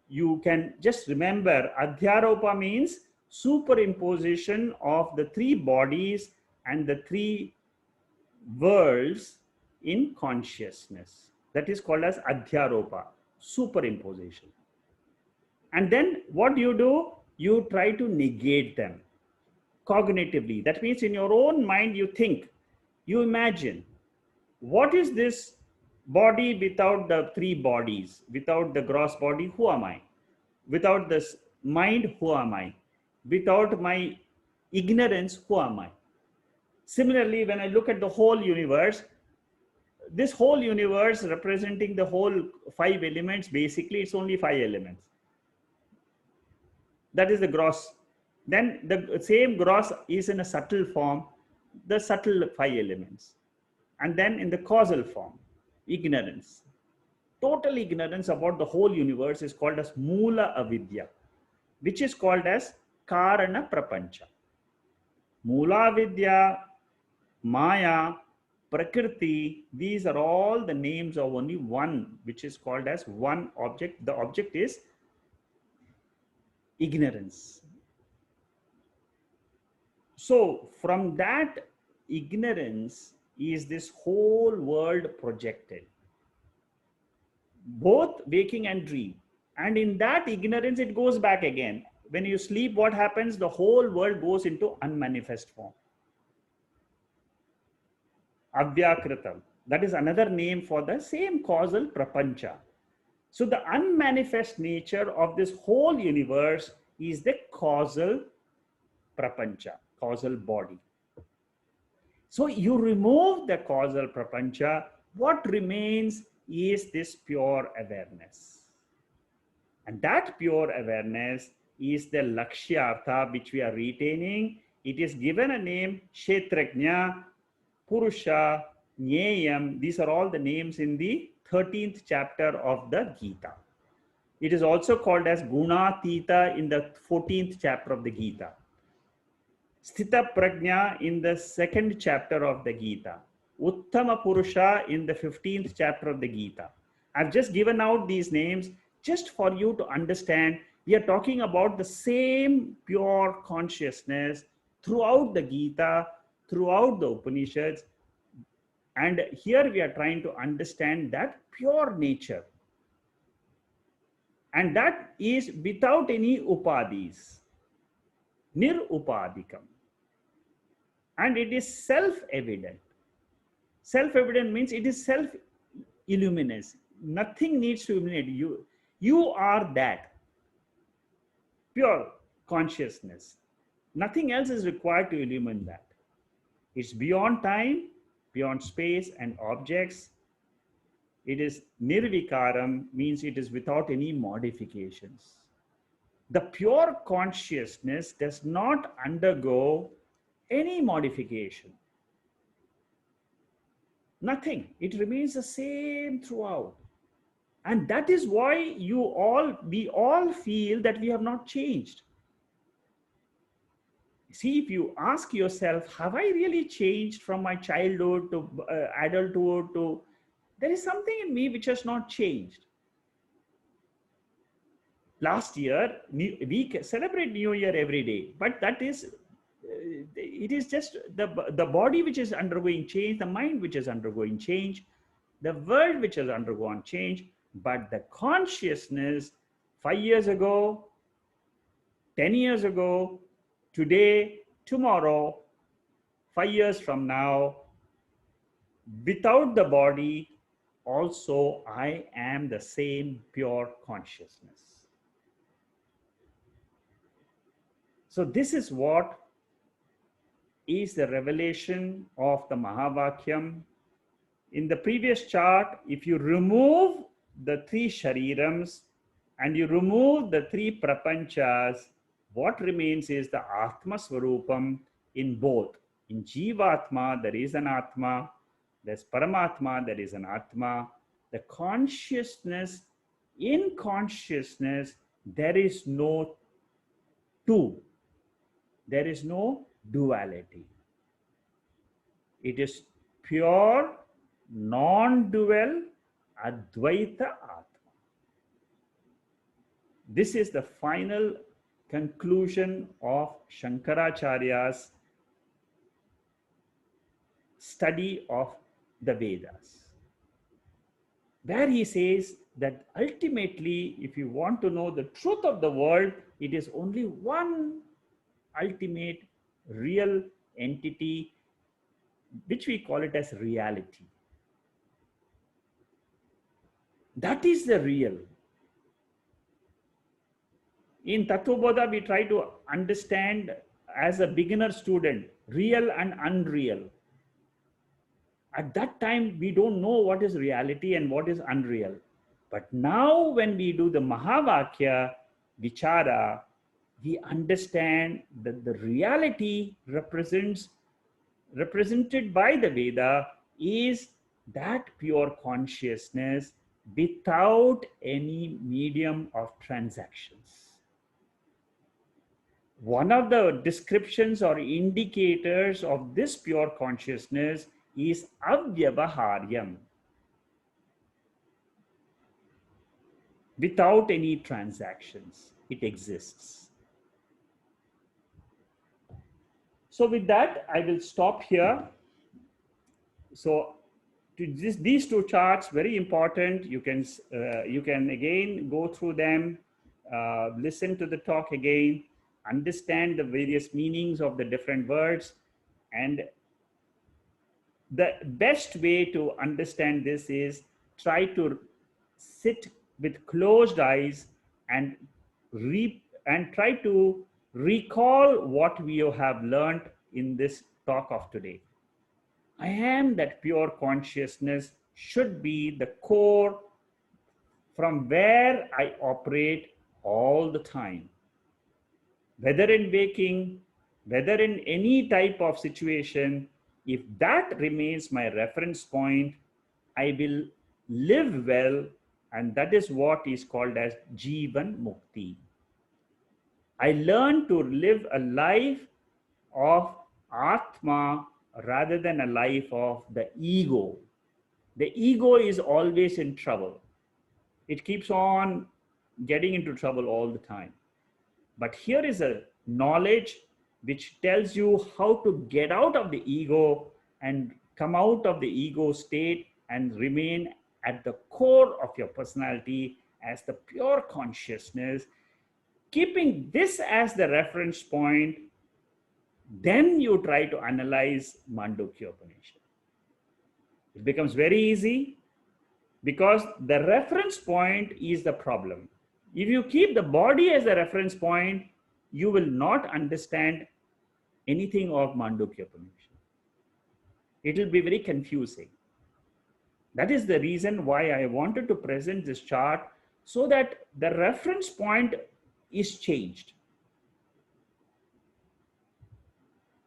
you can just remember Adhyaropa means superimposition of the three bodies and the three worlds in consciousness. That is called as Adhyaropa, superimposition. And then what do? You try to negate them cognitively. That means in your own mind, you think, you imagine, what is this Body without the three bodies, without the gross body, who am I? Without this mind, who am I? Without my ignorance, who am I? Similarly, when I look at the whole universe, this whole universe representing the whole five elements, basically it's only five elements. That is the gross. Then the same gross is in a subtle form, the subtle five elements. And then in the causal form, ignorance. Total ignorance about the whole universe is called as Mula Avidya, which is called as Karana Prapancha. Mula Avidya, Maya, Prakriti, these are all the names of only one, which is called as one object. The object is ignorance. So from that ignorance is this whole world projected, both waking and dream. And in that ignorance, it goes back again. When you sleep, what happens? The whole world goes into unmanifest form. Avyakritam. That is another name for the same causal prapancha. So the unmanifest nature of this whole universe is the causal prapancha, causal body. So you remove the causal prapancha, what remains is this pure awareness. And that pure awareness is the Lakshyartha which we are retaining. It is given a name, Kshetrajna, Purusha, Nyayam. These are all the names in the 13th chapter of the Gita. It is also called as Gunatita in the 14th chapter of the Gita. Sthita Prajna in the 2nd chapter of the Gita. Uttama Purusha in the 15th chapter of the Gita. I've just given out these names just for you to understand. We are talking about the same pure consciousness throughout the Gita, throughout the Upanishads. And here we are trying to understand that pure nature. And that is without any upadis. Nirupadikam. And it is self-evident. Self-evident means it is self-illuminous. Nothing needs to illuminate you. You are that pure consciousness. Nothing else is required to illumine that. It's beyond time, beyond space and objects. It is nirvikaram, means it is without any modifications. The pure consciousness does not undergo any modification. Nothing. It remains the same throughout. And that is why we all feel that we have not changed. See, if you ask yourself, have I really changed from my childhood to adulthood to, there is something in me which has not changed. Last year, we celebrate New Year every day, but that is, it is just the body which is undergoing change, the mind which is undergoing change, the world which has undergone change, but the consciousness 5 years ago, 10 years ago, today, tomorrow, 5 years from now, without the body, also I am the same pure consciousness. So this is what is the revelation of the Mahavakyam. In the previous chart, if you remove the three sharirams and you remove the three prapanchas, what remains is the Atma Swarupam in both. In Jivatma, there is an Atma. There's Paramatma, there is an Atma. The consciousness, in consciousness, there is no two. There is no duality. It is pure, non-dual, Advaita Atma. This is the final conclusion of Shankaracharya's study of the Vedas, where he says that ultimately, if you want to know the truth of the world, it is only one ultimate real entity, which we call it as reality. That is the real. In Tattvabodha, we try to understand as a beginner student, real and unreal. At that time, we don't know what is reality and what is unreal. But now when we do the Mahavakya Vichara, we understand that the reality represented by the Veda is that pure consciousness without any medium of transactions. One of the descriptions or indicators of this pure consciousness is avyavaharyam, without any transactions. It exists. So with that, I will stop here. So these two charts, very important. You can again go through them, listen to the talk again, understand the various meanings of the different words. And the best way to understand this is try to sit with closed eyes and try to recall what we have learned in this talk of today. I am that pure consciousness should be the core from where I operate all the time. Whether in waking, whether in any type of situation, if that remains my reference point, I will live well, and that is what is called as Jivan Mukti. I learn to live a life of Atma rather than a life of the ego. The ego is always in trouble. It keeps on getting into trouble all the time. But here is a knowledge which tells you how to get out of the ego and come out of the ego state and remain at the core of your personality as the pure consciousness. Keeping this as the reference point, then you try to analyze Mandukya Upanishad. It becomes very easy because the reference point is the problem. If you keep the body as a reference point, you will not understand anything of Mandukya Upanishad. It will be very confusing. That is the reason why I wanted to present this chart, so that the reference point is changed.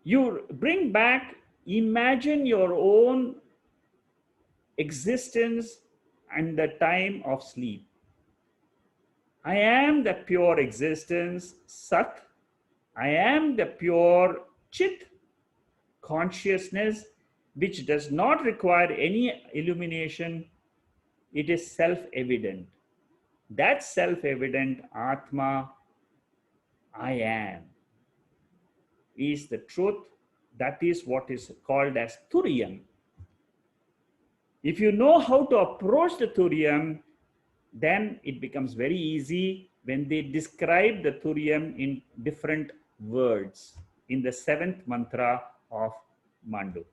You bring back, imagine your own existence and the time of sleep. I am the pure existence, Sat. I am the pure Chit, consciousness, which does not require any illumination. It is self-evident. That self-evident Atma, I am, is the truth. That is what is called as Turiyam. If you know how to approach the Turiyam, then it becomes very easy when they describe the Turiyam in different words in the 7th mantra of Mandukya.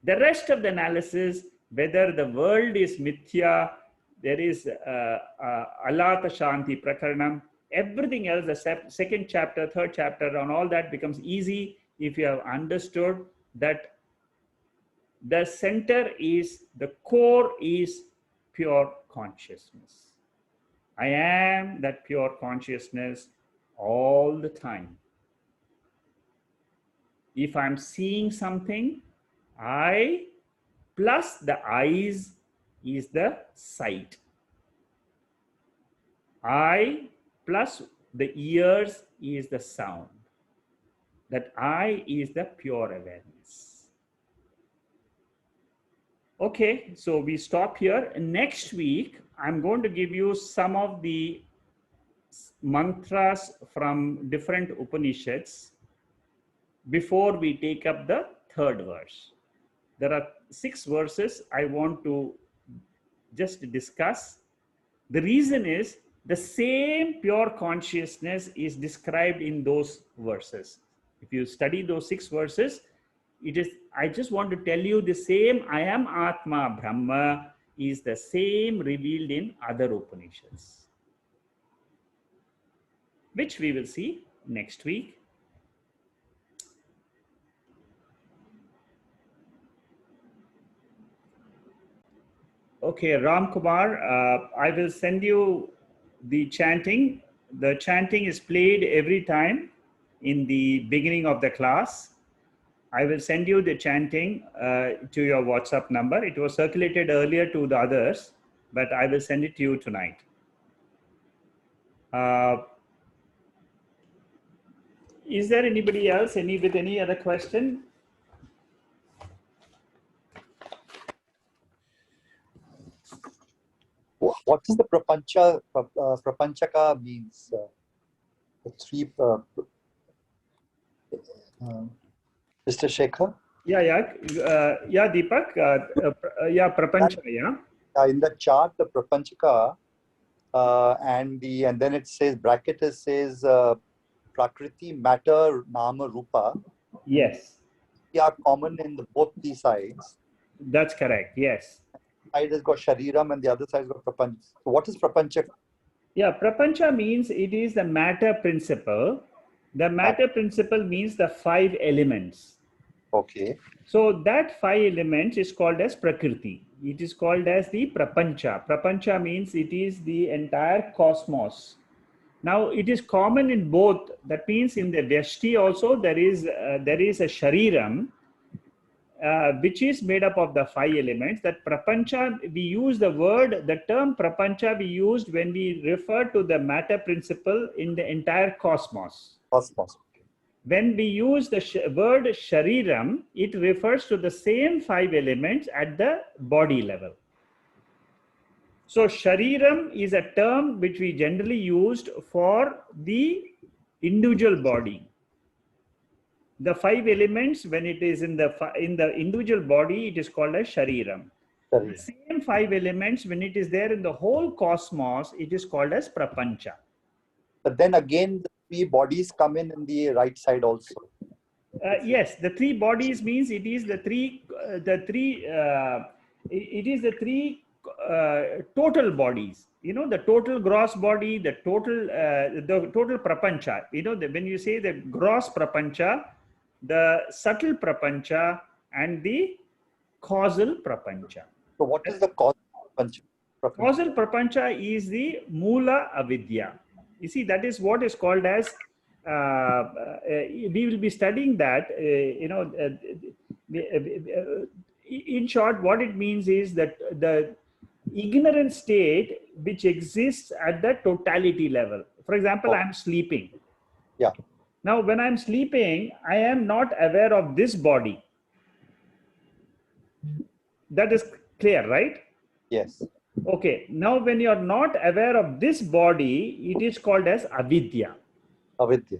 The rest of the analysis, whether the world is mithya, there is alata shanti prakaranam, everything else, the second chapter, third chapter, and all that becomes easy if you have understood that the center is, the core is pure consciousness. I am that pure consciousness all the time. If I'm seeing something, I plus the eyes is the sight. I plus the ears is the sound. That I is the pure awareness. Okay, so we stop here. Next week, I'm going to give you some of the mantras from different Upanishads before we take up the third verse. There are 6 verses I want to just discuss. The reason is the same pure consciousness is described in those verses. If you study those 6 verses, it is, I just want to tell you the same I am Atma Brahma is the same revealed in other Upanishads, which we will see next week. Okay, Ram Kumar, I will send you the chanting. The chanting is played every time in the beginning of the class. I will send you the chanting to your WhatsApp number. It was circulated earlier to the others, but I will send it to you tonight. Is there anybody else with any other question? What is the prapancha? Prapanchaka means the three. Mr. Shekhar? Yeah, Deepak. Prapancha, yeah. In the chart, the prapanchaka, and then it says bracket says prakriti, matter, nama, rupa. Yes. They are common in both the sides. That's correct. Yes. Side has got shariram and the other side has got prapancha. So what is prapancha? Yeah, prapancha means it is the matter principle. The matter principle means the 5 elements. Okay. So that 5 elements is called as prakriti. It is called as the prapancha. Prapancha means it is the entire cosmos. Now it is common in both. That means in the Vyashti also there is a shariram, which is made up of the 5 elements. That prapancha, we use the term prapancha we used when we refer to the matter principle in the entire cosmos. When we use the word shariram, it refers to the same 5 elements at the body level. So shariram is a term which we generally used for the individual body. The 5 elements, when it is in the individual body, it is called as shariram. The same 5 elements, when it is there in the whole cosmos, it is called as prapancha. But then again, the 3 bodies come in the right side also. Yes, the 3 bodies means it is the three total bodies. You know, the total gross body, the total prapancha. You know, when you say the gross prapancha, the subtle prapancha, and the causal prapancha. So what is the causal prapancha? Causal prapancha is the mula avidya. You see, that is what is called as, we will be studying that, in short, what it means is that the ignorant state which exists at the totality level. For example, I am sleeping. Yeah. Now, when I'm sleeping, I am not aware of this body. That is clear, right? Yes. Okay. Now, when you are not aware of this body, it is called as avidya. Avidya.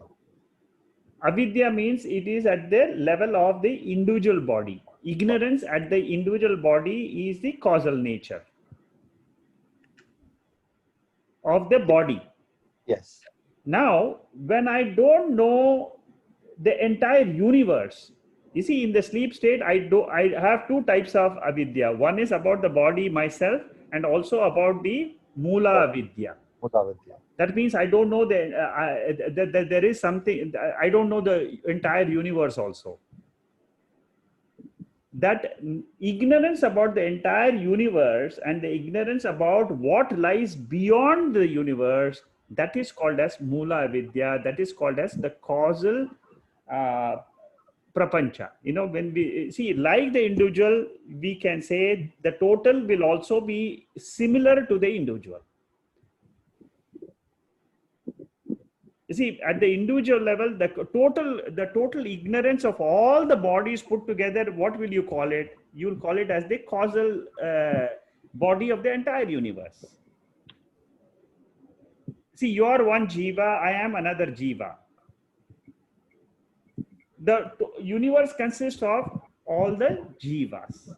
Avidya means it is at the level of the individual body. Ignorance at the individual body is the causal nature of the body. Yes. Now, when I don't know the entire universe, you see, in the sleep state, I have 2 types of avidya. One is about the body myself, and also about the mula avidya. That means I don't know that there is something. I don't know the entire universe also. That ignorance about the entire universe and the ignorance about what lies beyond the universe, that is called as mula avidya. That is called as the causal prapancha. You know, when we see, like the individual, we can say the total will also be similar to the individual. You see, at the individual level, the total ignorance of all the bodies put together, what will you call it? You will call it as the causal body of the entire universe. See, you are one jiva, I am another jiva. The universe consists of all the jivas.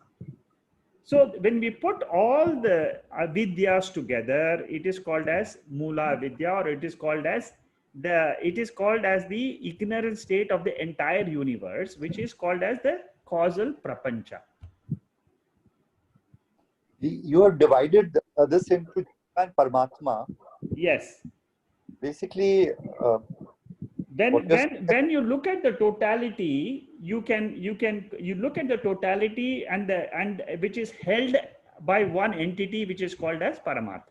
So when we put all the avidyas together, it is called as mula avidya, or it is called as the ignorant state of the entire universe, which is called as the causal prapancha. You have divided this into Jiva and Paramatma. Yes. Basically, When you look at the totality, you look at the totality and which is held by one entity which is called as Paramatma.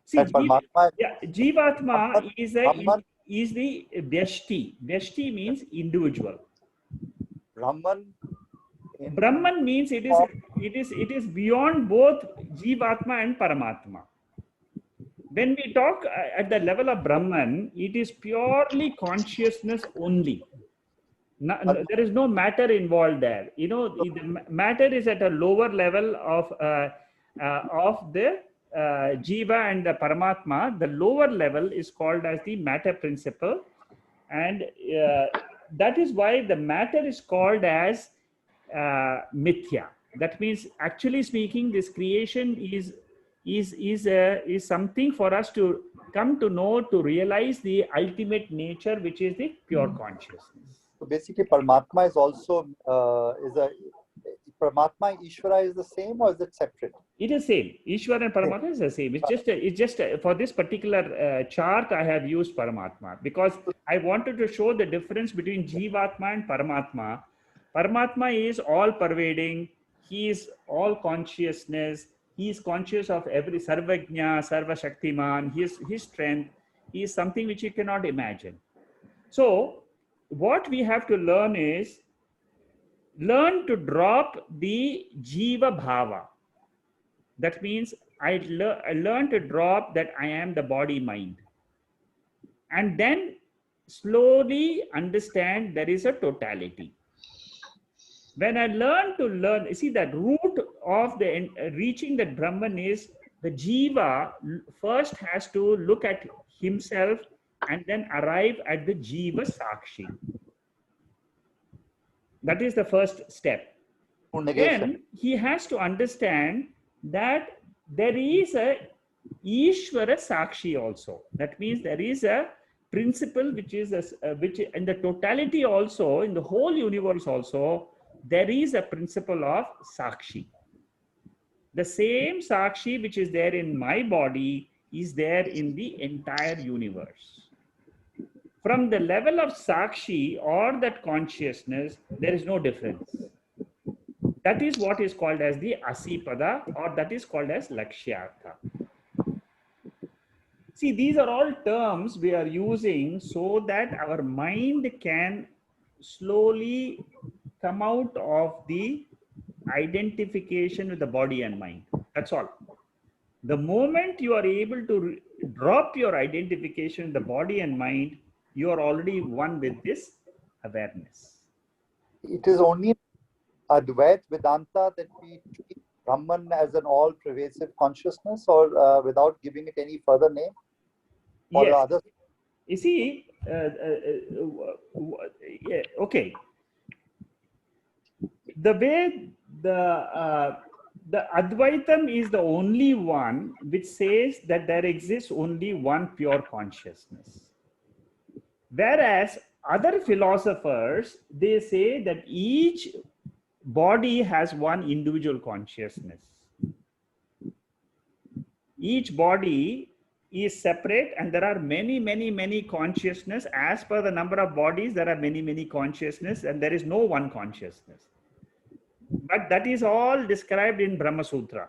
See, that Paramatma, Jivatma Brahman, is the Vyashti. Vyashti means individual. Brahman in Brahman means it is beyond both Jivatma and Paramatma. When we talk at the level of Brahman, it is purely consciousness only. There is no matter involved there. You know, the matter is at a lower level of the Jiva and the Paramatma. The lower level is called as the matter principle, and that is why the matter is called as mithya. That means, actually speaking, this creation is something for us to come to know, to realize the ultimate nature, which is the pure consciousness. So basically, Paramatma is also Paramatma and Ishvara is the same, or is it separate? It is same. Ishwar and Paramatma is the same. It's just for this particular chart I have used Paramatma because I wanted to show the difference between Jivatma and Paramatma. Paramatma is all pervading. He is all consciousness. He is conscious of every Sarvajna, Sarva Shaktiman, his strength. He is something which you cannot imagine. So what we have to learn is learn to drop the Jiva Bhava. That means I learn to drop that I am the body mind. And then slowly understand there is a totality. When I learn, see, that root of the reaching that Brahman is the Jiva first has to look at himself and then arrive at the Jiva Sakshi. That is the first step. Then he has to understand that there is a Ishvara Sakshi also. That means there is a principle which is which in the totality also, in the whole universe also, there is a principle of Sakshi. The same Sakshi which is there in my body is there in the entire universe. From the level of Sakshi or that consciousness, there is no difference. That is what is called as the Asipada, or that is called as Lakshyartha. See, these are all terms we are using so that our mind can slowly come out of the identification with the body and mind. That's all. The moment you are able to drop your identification with the body and mind, you are already one with this awareness. It is only Advaita Vedanta that we treat Brahman as an all-pervasive consciousness, or without giving it any further name? Or Yes. other? You see, yeah, okay. The way the Advaitam is the only one which says that there exists only one pure consciousness. Whereas other philosophers, they say that each body has one individual consciousness. Each body is separate and there are many consciousness. As per the number of bodies, there are many consciousness and there is no one consciousness. But that is all described in Brahma Sutra.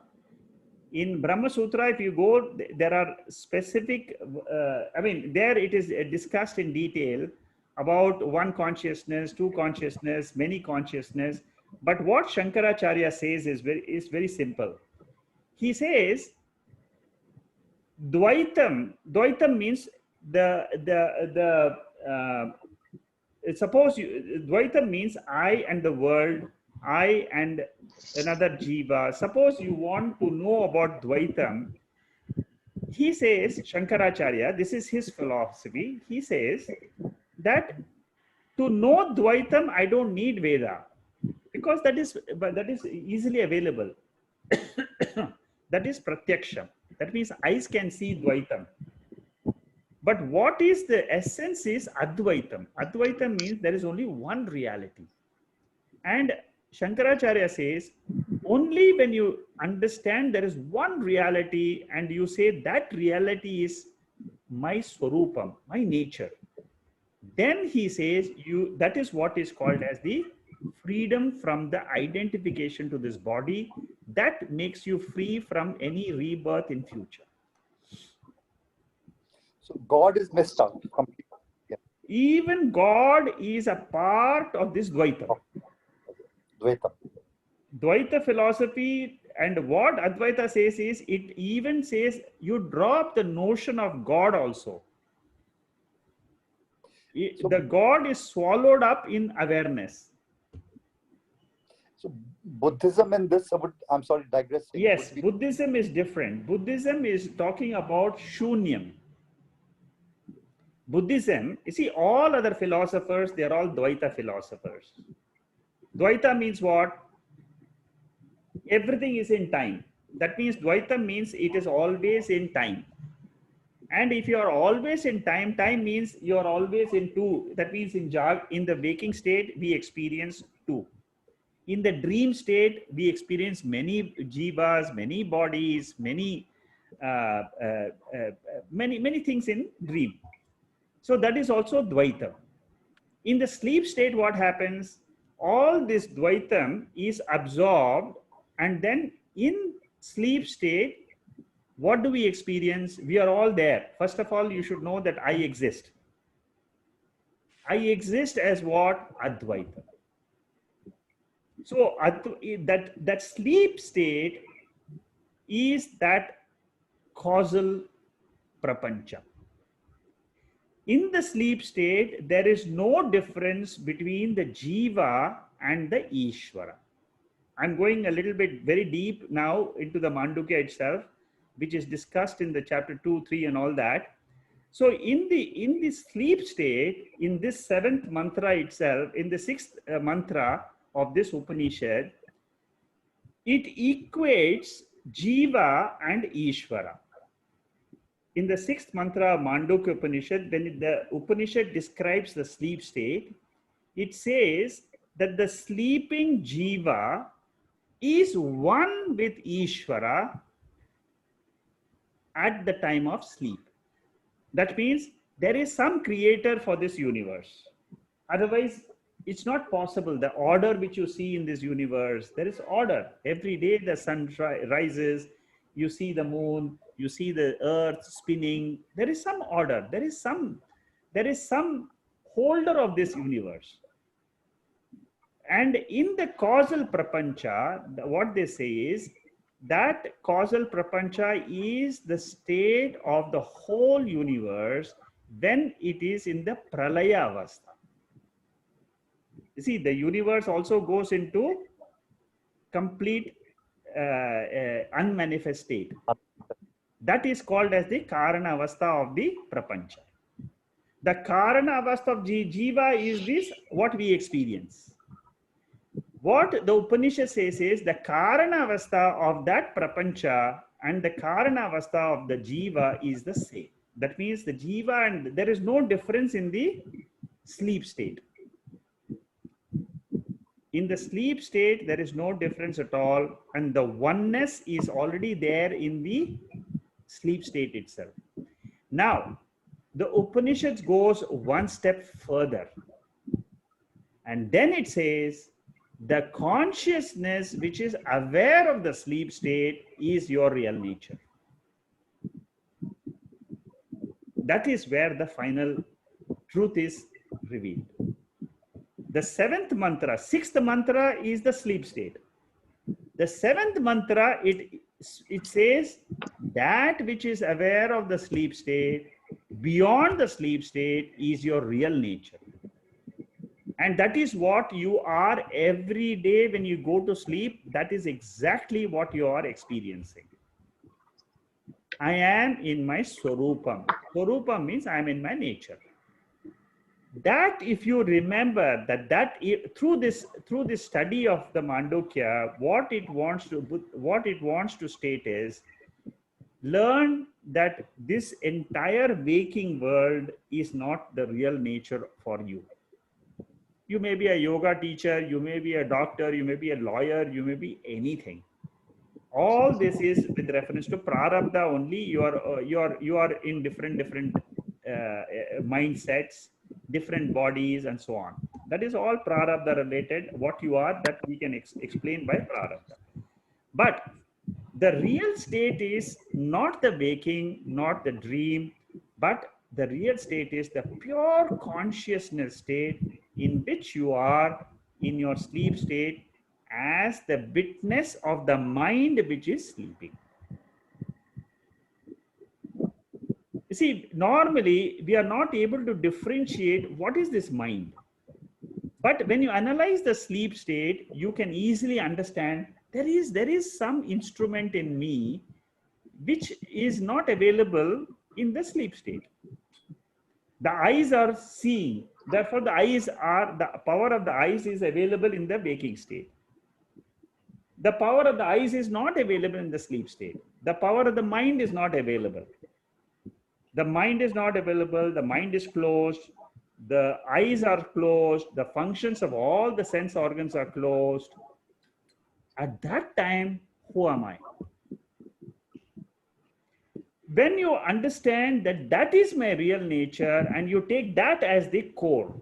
In Brahma Sutra, if you go, there are specific, there it is discussed in detail about one consciousness, two consciousness, many consciousness. But what Shankaracharya says is very simple. He says, Dvaitam means suppose Dvaitam means I and the world, I and another Jiva. Suppose you want to know about Dvaitam, he says, Shankaracharya, this is his philosophy. He says that to know Dvaitam, I don't need Veda because that is easily available. That is Pratyaksham. That means eyes can see Dvaitam. But what is the essence is Advaitam. Advaitam means there is only one reality. And Shankaracharya says, only when you understand there is one reality and you say that reality is my swarupam, my nature, then he says that is what is called as the freedom from the identification to this body, that makes you free from any rebirth in future. So God is missed out completely. Yeah. Even God is a part of this Dvaita. Dvaita. Dvaita philosophy, and what Advaita says is, it even says you drop the notion of God also. So, The God is swallowed up in awareness. so Buddhism in this, I'm sorry, digressing. Yes, Buddhism is different. Buddhism is talking about shunyam. Buddhism, you see, all other philosophers, they're all Dvaita philosophers. Dvaita means what? Everything is in time. That means Dvaita means it is always in time. And if you are always in time, time means you are always in two. That means in the waking state, we experience two. In the dream state, we experience many jivas, many bodies, many many things in dream. So that is also Dvaita. In the sleep state, what happens? All this Dvaitam is absorbed, and then in sleep state, what do we experience? We are all there. First of all, you should know that I exist. I exist as what? Advaita. So that sleep state is that causal prapancha. In the sleep state, there is no difference between the jiva and the Ishvara. I'm going a little bit very deep now into the Mandukya itself, which is discussed in the chapter 2, 3 and all that. So in the sleep state, in this seventh mantra itself, in the sixth mantra of this Upanishad, it equates Jiva and Ishvara. In the sixth mantra of Mandukya Upanishad, when the Upanishad describes the sleep state, it says that the sleeping Jiva is one with Ishvara at the time of sleep. That means there is some creator for this universe. Otherwise, it's not possible. The order which you see in this universe, there is order. Every day the sun rises, you see the moon, you see the earth spinning. There is some order. There is some holder of this universe. And in the causal prapancha, what they say is that causal prapancha is the state of the whole universe when it is in the pralaya avastha. You see, the universe also goes into complete unmanifest state. That is called as the karana avastha of the prapancha. The karana avastha of jiva is this, what we experience. What the Upanishad says is the karana avastha of that prapancha and the karana avastha of the jiva is the same. That means the jiva, and there is no difference in the sleep state. In the sleep state, there is no difference at all, and the oneness is already there in the sleep state itself. Now, the Upanishad goes one step further, and then it says the consciousness which is aware of the sleep state is your real nature. That is where the final truth is revealed. The seventh mantra, sixth mantra is the sleep state. The seventh mantra, it says that which is aware of the sleep state, beyond the sleep state is your real nature. And that is what you are every day when you go to sleep. That is exactly what you are experiencing. I am in my swarupam. Swarupam means I am in my nature. That if you remember that through this study of the Mandukya, what it wants to state is, learn that this entire waking world is not the real nature for you. You may be a yoga teacher, you may be a doctor, you may be a lawyer, you may be anything. All this is with reference to prarabdha only. You are in different mindsets, different bodies, and so on. That is all prarabdha related. What you are, that we can explain by prarabdha. But the real state is not the waking, not the dream, but the real state is the pure consciousness state in which you are in your sleep state as the witness of the mind which is sleeping. You see, normally we are not able to differentiate what is this mind. But when you analyze the sleep state, you can easily understand there is some instrument in me which is not available in the sleep state. The eyes are seeing, therefore the power of the eyes is available in the waking state. The power of the eyes is not available in the sleep state. The power of the mind is not available. The mind is not available, the mind is closed, the eyes are closed, the functions of all the sense organs are closed. At that time, who am I? When you understand that that is my real nature and you take that as the core,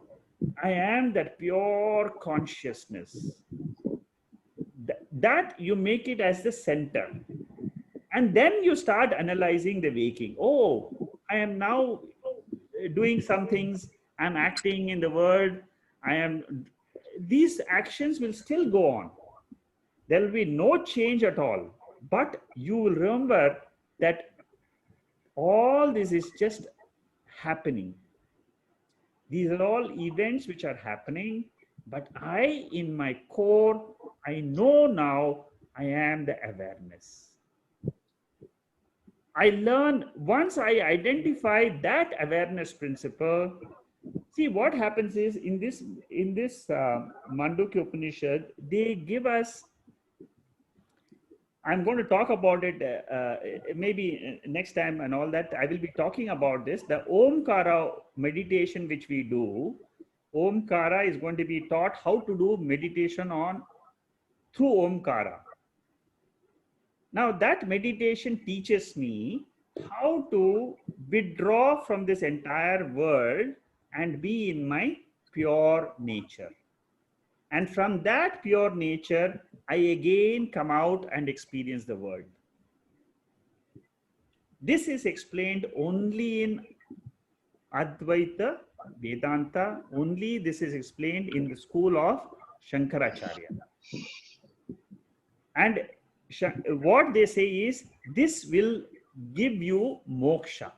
I am that pure consciousness. That you make it as the center. And then you start analyzing the waking. Oh, I am now doing some things. I'm acting in the world. These actions will still go on. There will be no change at all. But you will remember that all this is just happening. These are all events which are happening. But I, in my core, I know now I am the awareness. I learn, once I identify that awareness principle, see what happens is in this Mandukya Upanishad, they give us, I'm going to talk about it maybe next time and all that. I will be talking about this. The Omkara meditation which we do, Omkara is going to be taught how to do meditation through Omkara. Now that meditation teaches me how to withdraw from this entire world and be in my pure nature. And from that pure nature, I again come out and experience the world. This is explained only in Advaita Vedanta. Only this is explained in the school of Shankaracharya. And what they say is, this will give you moksha.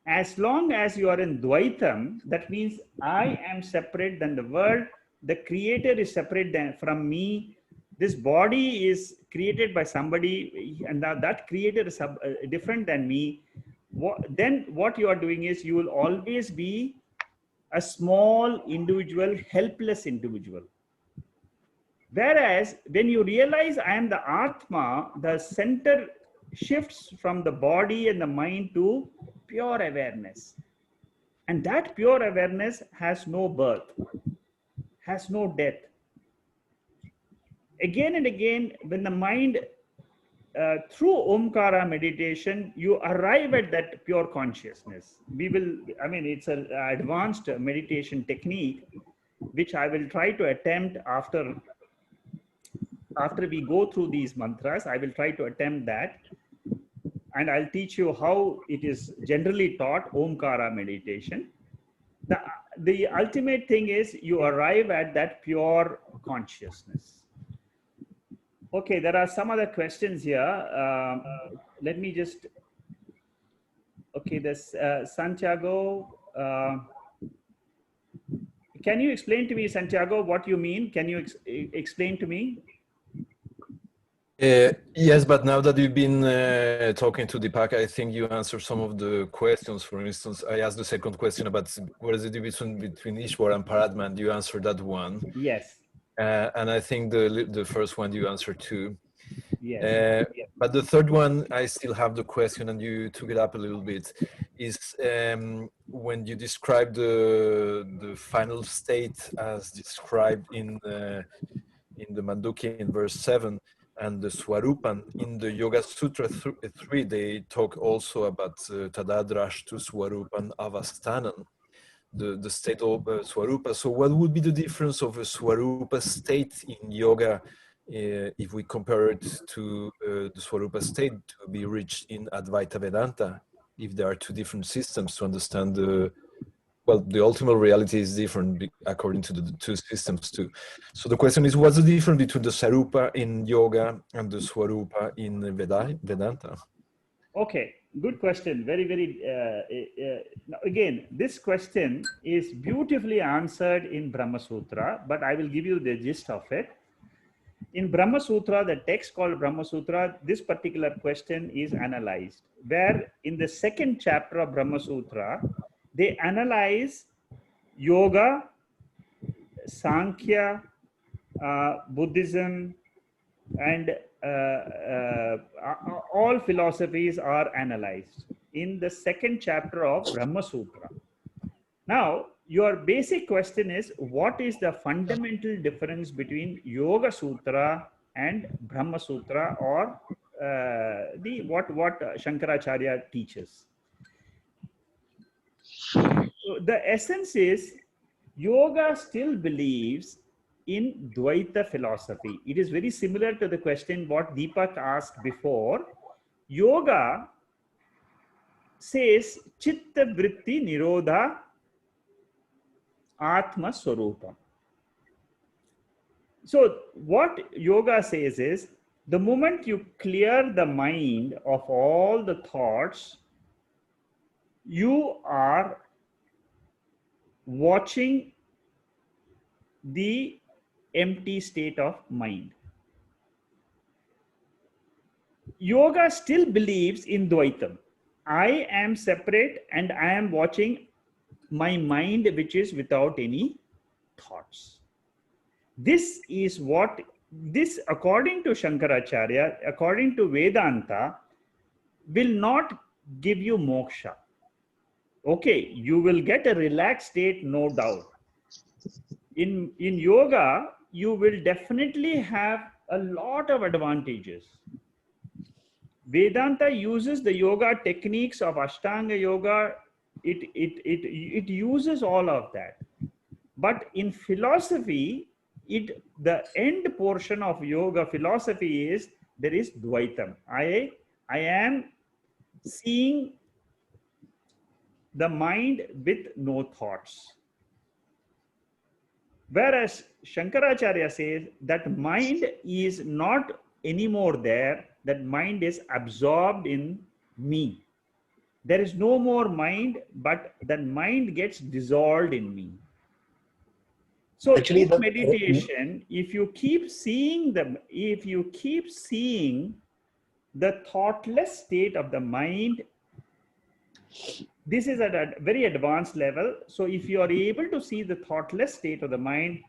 As long as you are in Dvaitam, that means I am separate than the world, the creator is separate from me, this body is created by somebody, and that creator is different than me. Then what you are doing is, you will always be a small individual, helpless individual. Whereas when you realize I am the Atma, the center shifts from the body and the mind to pure awareness. And that pure awareness has no birth, has no death. Again and again, when the mind, through Omkara meditation, you arrive at that pure consciousness. It's an advanced meditation technique, which I will try to attempt after we go through these mantras. I will try to attempt that. And I'll teach you how it is generally taught, Omkara meditation. The ultimate thing is you arrive at that pure consciousness. Okay, there are some other questions here. Let me just, okay, this Santiago. Can you explain to me, Santiago, what you mean? Can you explain to me? Yes, but now that you've been talking to Deepak, I think you answered some of the questions. For instance, I asked the second question about what is the division between Ishwar and Paramatma, and you answered that one. Yes. And I think the first one you answered too. Yes. But the third one, I still have the question, and you took it up a little bit. is when you describe the final state as described in the Mandukya in verse 7 and the Swarupan in the Yoga Sutra 3, they talk also about Tadadrashtu Swarupan Avastanan, the state of Swarupa. So what would be the difference of a Swarupa state in yoga if we compare it to the Swarupa state to be reached in Advaita Vedanta, if there are two different systems to understand well, the ultimate reality is different according to the two systems too. So the question is, what's the difference between the Sarupa in yoga and the Swarupa in Vedanta? Okay, good question. Very, very, again, this question is beautifully answered in Brahma Sutra, but I will give you the gist of it. In Brahma Sutra, the text called Brahma Sutra, this particular question is analyzed, where in the second chapter of Brahma Sutra, they analyze yoga, Sankhya, Buddhism, and all philosophies are analyzed in the second chapter of Brahma Sutra. Now, your basic question is, what is the fundamental difference between Yoga Sutra and Brahma Sutra, or what Shankaracharya teaches? So the essence is, yoga still believes in Dvaita philosophy. It is very similar to the question what Deepak asked before. Yoga says Chitta Vritti Nirodha Atma Swarupam. So what yoga says is, the moment you clear the mind of all the thoughts, you are watching the empty state of mind. Yoga still believes in Dvaitam. I am separate and I am watching my mind, which is without any thoughts. This is what, this according to Shankaracharya, according to Vedanta, will not give you moksha. Okay, you will get a relaxed state, no doubt. In yoga, you will definitely have a lot of advantages. Vedanta uses the yoga techniques of Ashtanga yoga. It uses all of that. But in philosophy, the end portion of yoga philosophy is, there is Dvaitam. I am seeing the mind with no thoughts. Whereas Shankaracharya says that mind is not anymore there, that mind is absorbed in me. There is no more mind, but that mind gets dissolved in me. So actually, in meditation, if you keep seeing the thoughtless state of the mind, this is at a very advanced level. So if you are able to see the thoughtless state of the mind,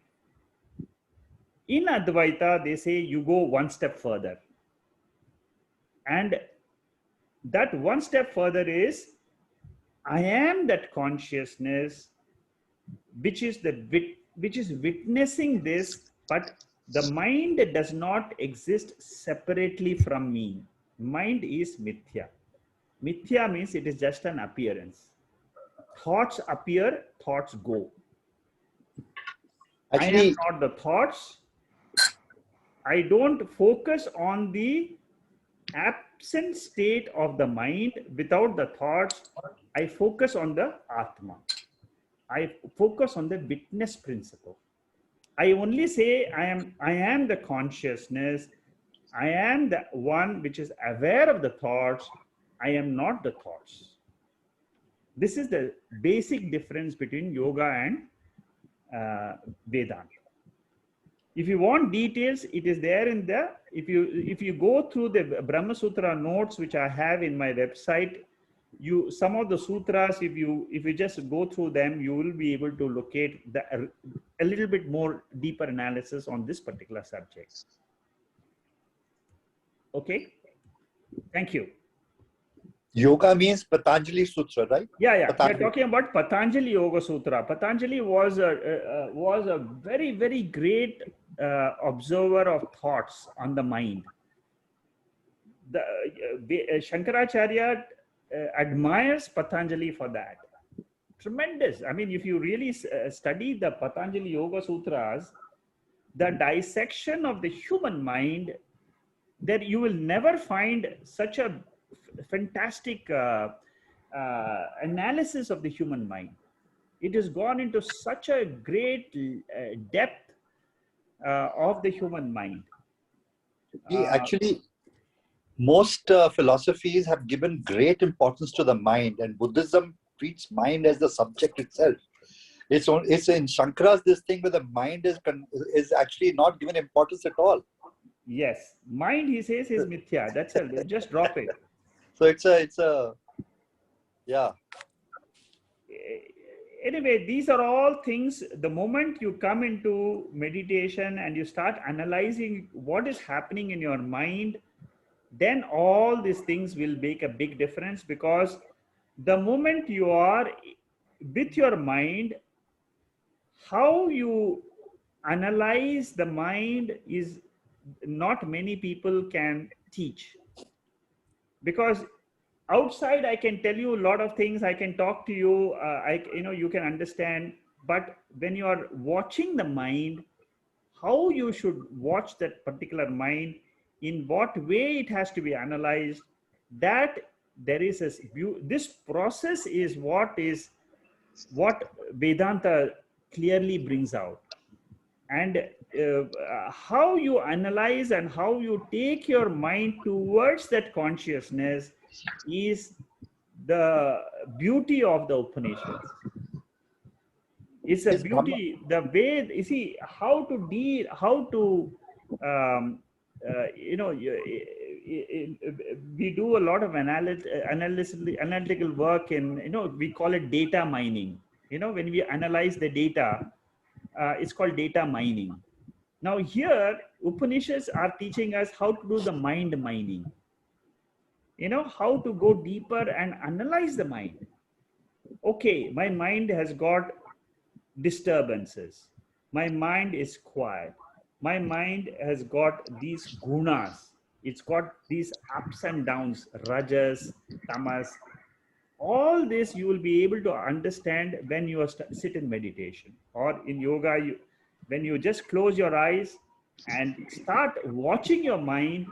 in Advaita, they say you go one step further. And that one step further is, I am that consciousness which is witnessing this, but the mind does not exist separately from me. Mind is mithya. Mithya means it is just an appearance. Thoughts appear, thoughts go. Actually, I am not the thoughts. I don't focus on the absent state of the mind without the thoughts. I focus on the Atma. I focus on the witness principle. I only say I am the consciousness. I am the one which is aware of the thoughts. I am not the thoughts. This is the basic difference between yoga and Vedanta. If you want details, it is there in the, if you go through the Brahma Sutra notes, which I have in my website, some of the sutras, if you just go through them, you will be able to locate a little bit more deeper analysis on this particular subject. Okay, thank you. Yoga means Patanjali Sutra, right? Yeah, yeah. We are Patanjali. talking about Patanjali Yoga Sutra. Patanjali was a very, very great observer of thoughts on the mind. Shankaracharya admires Patanjali for that. Tremendous. I mean, if you really study the Patanjali Yoga Sutras, the dissection of the human mind, there you will never find such a fantastic analysis of the human mind. It has gone into such a great depth of the human mind. Actually, most philosophies have given great importance to the mind, and Buddhism treats mind as the subject itself. It's in Shankara's this thing where the mind is actually not given importance at all. Yes, mind, he says, is mithya. That's it. Just drop it. So it's a yeah. Anyway, these are all things. The moment you come into meditation and you start analyzing what is happening in your mind, then all these things will make a big difference, because the moment you are with your mind, how you analyze the mind is not many people can teach. Because outside I can tell you a lot of things, I can talk to you, you can understand, but when you are watching the mind, how you should watch that particular mind, in what way it has to be analyzed, that there is this process is what Vedanta clearly brings out. And how you analyze and how you take your mind towards that consciousness is the beauty of the Upanishads. It's a beauty, the way, you see, how to deal, how to, we do a lot of analytical work in, we call it data mining. When we analyze the data, it's called data mining. Now here, Upanishads are teaching us how to do the mind mining. How to go deeper and analyze the mind. Okay, my mind has got disturbances. My mind is quiet. My mind has got these gunas. It's got these ups and downs, rajas, tamas. All this you will be able to understand when you sit in meditation or in yoga. When you just close your eyes and start watching your mind,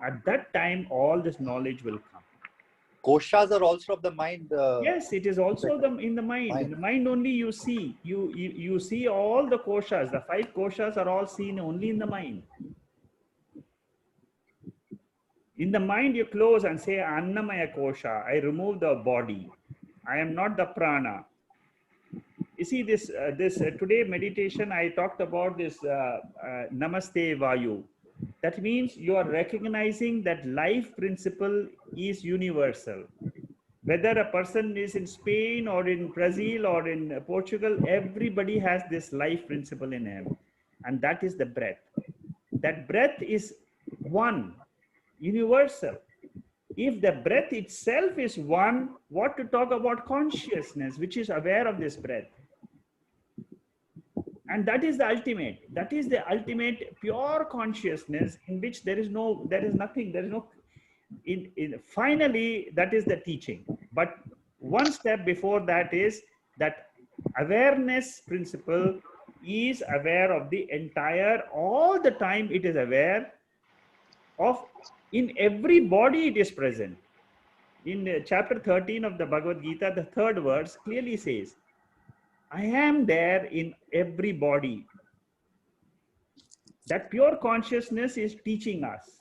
at that time all this knowledge will come. Koshas are also of the mind. Yes, it is also in the mind. In the mind only you see. You see all the koshas. The 5 koshas are all seen only in the mind. In the mind you close and say Annamaya kosha. I remove the body. I am not the prana. You see this today meditation, I talked about this Namaste Vayu. That means you are recognizing that life principle is universal. Whether a person is in Spain or in Brazil or in Portugal, everybody has this life principle in him. And that is the breath. That breath is one, universal. If the breath itself is one, what to talk about consciousness, which is aware of this breath? And that is the ultimate pure consciousness, in which finally, that is the teaching. But one step before that is that awareness principle is aware of the entire, all the time it is aware of, in every body it is present. In chapter 13 of the Bhagavad Gita, the 3rd verse clearly says, I am there in every body. That pure consciousness is teaching us.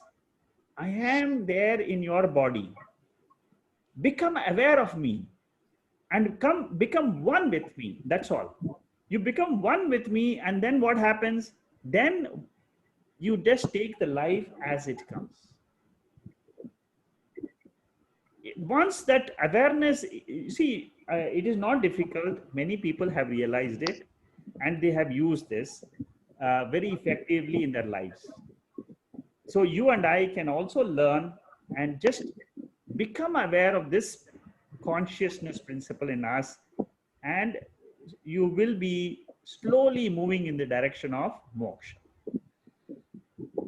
I am there in your body. Become aware of me and become one with me. That's all. You become one with me, and then what happens? Then you just take the life as it comes. Once that awareness, see, it is not difficult. Many people have realized it, and they have used this very effectively in their lives. So you and I can also learn and just become aware of this consciousness principle in us, and you will be slowly moving in the direction of moksha.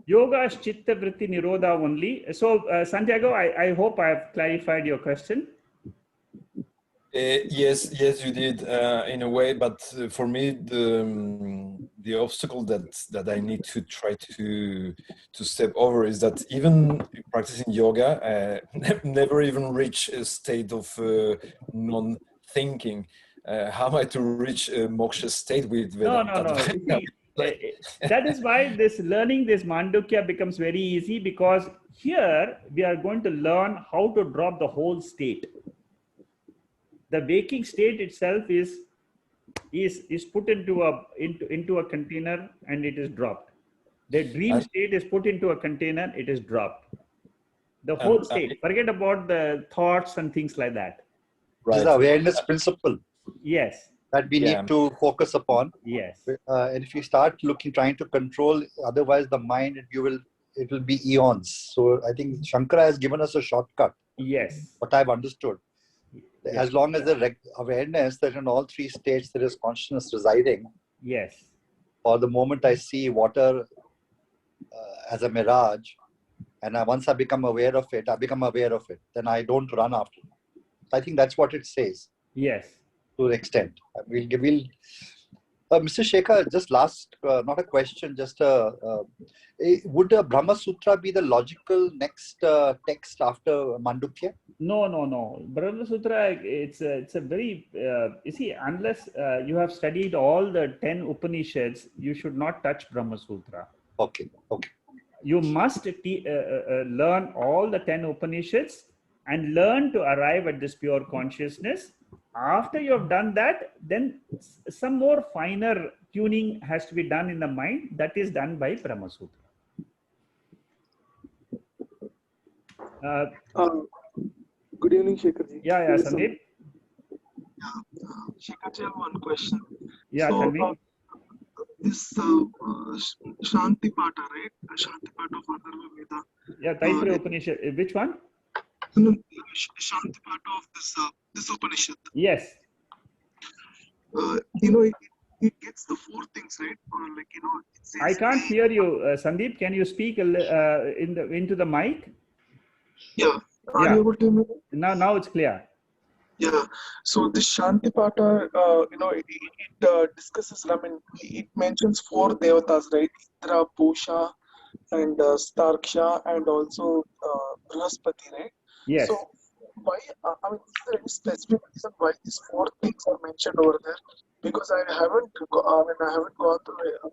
Yoga is chitta vritti nirodha only. So, Santiago, I hope I have clarified your question. Yes, you did in a way, but for me, the obstacle that I need to try to step over is that even practicing yoga, never even reach a state of non-thinking. How am I to reach a moksha state with Vedanta? No. You see, that is why this learning this Mandukya becomes very easy, because here we are going to learn how to drop the whole state. The waking state itself is put into a container and it is dropped. The dream state is put into a container, it is dropped. The whole state. Forget about the thoughts and things like that. Right. This is the awareness principle. Yes. That we need to focus upon. Yes. And if you start trying to control, otherwise the mind, it will be eons. So I think Shankara has given us a shortcut. Yes. What I've understood. Yes. As long as the awareness that in all three states there is consciousness residing. Yes. For the moment I see water as a mirage, and once I become aware of it, then I don't run after it. I think that's what it says. Yes. To an extent. Mr. Shekhar, just last, not a question, just would the Brahma Sutra be the logical next text after Mandukya? No. Brahma Sutra, it's a very, you see, unless you have studied all the 10 Upanishads, you should not touch Brahma Sutra. Okay. You must learn all the 10 Upanishads and learn to arrive at this pure consciousness. After you have done that, then some more finer tuning has to be done in the mind. That is done by Brahma Sutra. Good evening, Shekharji. Yeah, Sandeep. Shekharji, I have one question. Yeah, tell me. This Shanti Pata, right? Shanti Pata of Atharva Veda. Yeah, Taittiriya Upanishad. Which one? No, Shanti Pata of this Upanishad. Yes. It gets the four things, right? Or like, it says, I can't hear you, Sandeep. Can you speak into the mic? Yeah. Are you able to hear me? Now it's clear. Yeah. So this Shanti Pata, it discusses, it mentions four devatas, right? Indra, Pusha, and Starksha, and also Brahaspati, right? Yes. So why, is there any specific reason why these four things are mentioned over there? Because I haven't gone through,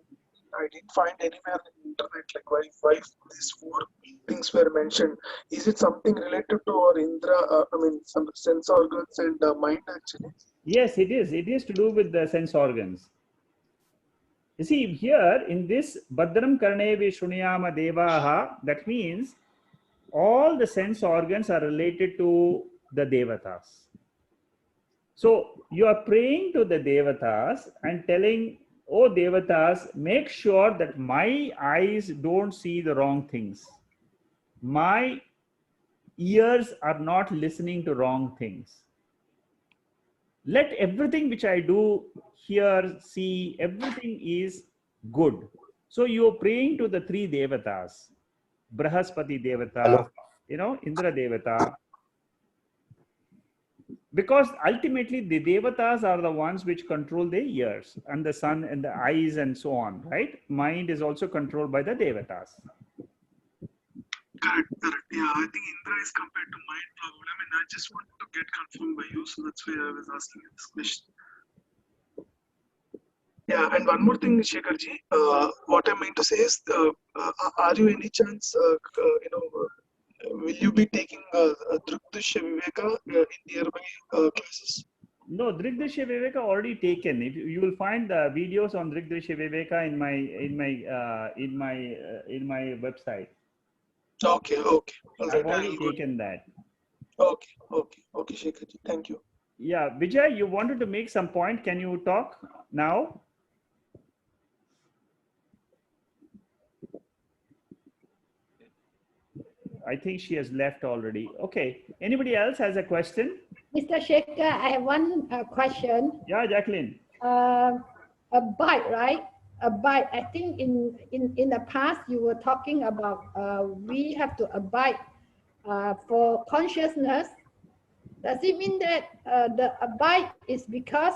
I didn't find anywhere on the internet, like why these four things were mentioned. Is it something related to our Indra, some sense organs and mind actually? Yes, it is. It is to do with the sense organs. You see, here in this Badram Karnevi Shunyama Devaha, that means all the sense organs are related to the Devatas. So you are praying to the Devatas and telling, oh Devatas, make sure that my eyes don't see the wrong things. My ears are not listening to wrong things. Let everything which I do, hear, see, everything is good. So you are praying to the three Devatas. Brahaspati Devata, Indra Devata. Because ultimately the Devatas are the ones which control the ears and the sun and the eyes and so on, right? Mind is also controlled by the Devatas. Correct. Yeah, I think Indra is compared to mind probably. I just wanted to get confirmed by you, so that's why I was asking you this question. Yeah, and one more thing, Shekharji, what I meant to say is, are you any chance, will you be taking Drikdishya Viveka in nearby classes? No, Drikdishya Viveka already taken. If you will find the videos on Drikdishya Viveka in my website. Okay. I've already taken that. Okay, Shekharji. Thank you. Yeah, Vijay, you wanted to make some point. Can you talk now? I think she has left already. Okay. Anybody else has a question? Mr. Shekhar, I have one question. Yeah, Jacqueline. Abide, right? Abide. I think in the past you were talking about we have to abide for consciousness. Does it mean that the abide is because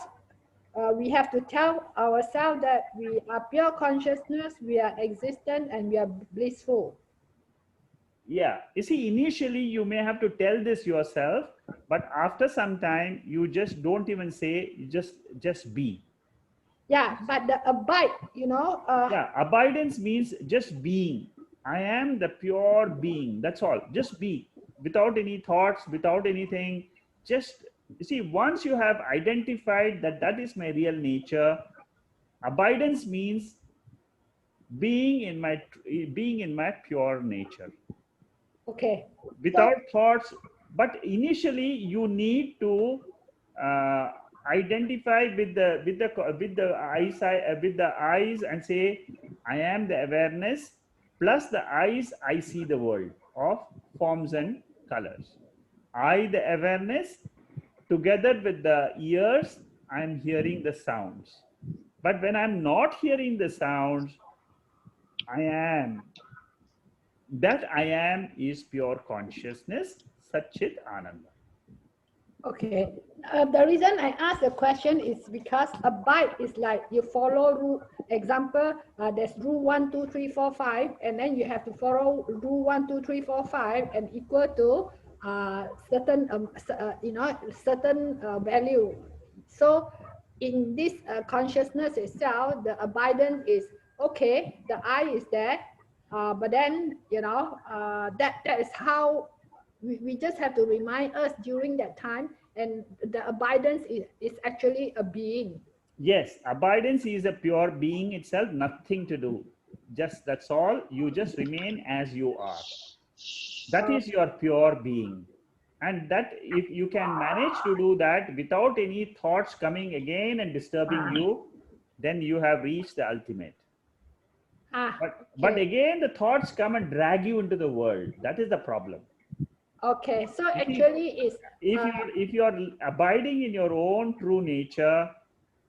we have to tell ourselves that we are pure consciousness, we are existent, and we are blissful? Yeah. You see, initially you may have to tell this yourself, but after some time you just don't even say, you just be. Yeah, but the abide, you know. Yeah, abidance means just being. I am the pure being. That's all. Just be, without any thoughts, without anything. Just, you see, once you have identified that that is my real nature, abidance means being in my pure nature. Okay. Without thoughts. But initially you need to identify with the eyes and say, I am the awareness, plus the eyes, I see the world of forms and colors. I, the awareness, together with the ears, I'm hearing the sounds. But when I'm not hearing the sounds, I am. That I am is pure consciousness, Satchit Ananda. Okay. The reason I ask the question is because abide is like you follow rule. Example, there's rule 1, 2, 3, 4, 5, and then you have to follow rule 1, 2, 3, 4, 5, and equal to certain, certain value. So in this consciousness itself, the abidance is okay. The I is there, but then that is how. We just have to remind us during that time, and the abidance is actually a being. Yes, abidance is a pure being itself, nothing to do. Just that's all. You just remain as you are. That is your pure being. And that if you can manage to do that without any thoughts coming again and disturbing you, then you have reached the ultimate. But again, the thoughts come and drag you into the world. That is the problem. Okay, so actually is if you are abiding in your own true nature,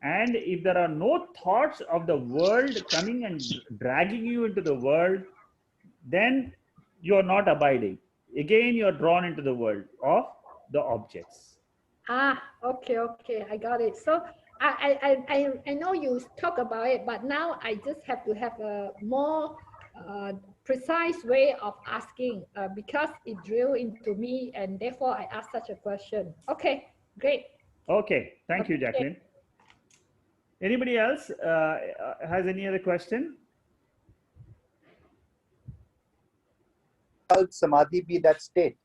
and if there are no thoughts of the world coming and dragging you into the world, then you are not abiding. Again, you are drawn into the world of the objects. Okay, I got it. So I know you talk about it, but now I just have to have a more precise way of asking because it drilled into me, and therefore I asked such a question. Okay, great. Okay, thank you, Jacqueline. Anybody else has any other question? Shall samadhi be that state?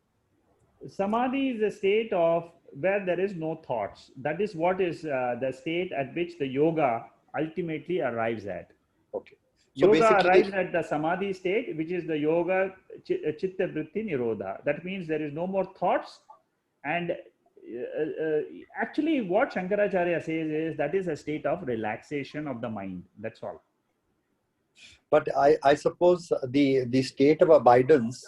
Samadhi is a state of where there is no thoughts. That is what is the state at which the yoga ultimately arrives at. Okay. So yoga arrives at the samadhi state, which is the yoga chitta vritti nirodha. That means there is no more thoughts. And actually what Shankaracharya says is that is a state of relaxation of the mind. That's all. But I suppose the state of abidance,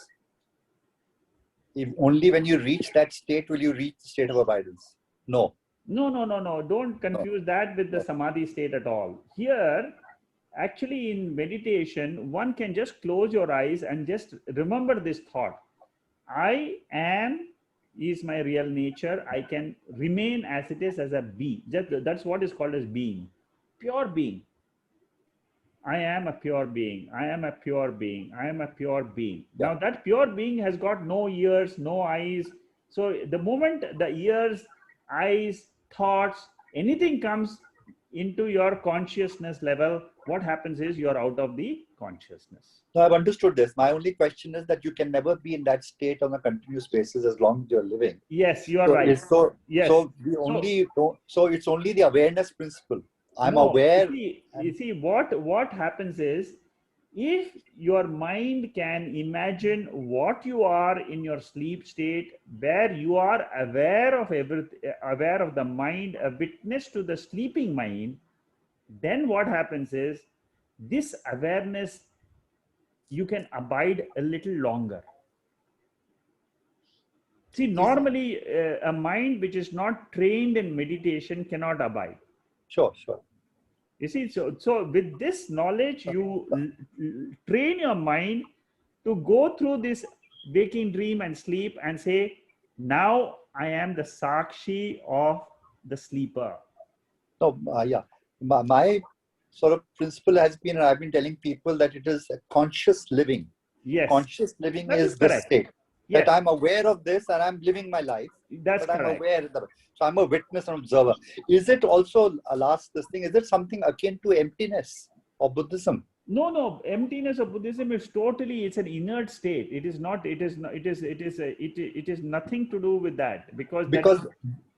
if only when you reach that state will you reach the state of abidance. No. No. Don't confuse that with the samadhi state at all. Here, actually in meditation, one can just close your eyes and just remember this thought. I am is my real nature. I can remain as it is as a be. That's what is called as being. Pure being. I am a pure being. I am a pure being. I am a pure being. Yeah. Now that pure being has got no ears, no eyes. So the moment the ears, eyes, thoughts, anything comes into your consciousness level, what happens is you're out of the consciousness. No, I've understood this. My only question is that you can never be in that state on a continuous basis as long as you're living. Yes, you are right. So it's only the awareness principle. I'm aware. You see what happens is, if your mind can imagine what you are in your sleep state, where you are aware of everything, aware of the mind, a witness to the sleeping mind, then what happens is this awareness, you can abide a little longer. See, normally a mind which is not trained in meditation cannot abide. Sure, sure. You see, so with this knowledge, you train your mind to go through this waking, dream, and sleep and say, now I am the Sakshi of the sleeper. So, yeah, my sort of principle has been, and I've been telling people that it is a conscious living. Yes. Conscious living That is is the correct. state. Yes. That I'm aware of this and I'm living my life. That's but I'm correct. aware. So I'm a witness and observer. Is it also, this thing, is it something akin to emptiness or Buddhism? No, no. Emptiness of Buddhism is totally, it's an inert state. It is not, it is nothing to do with that.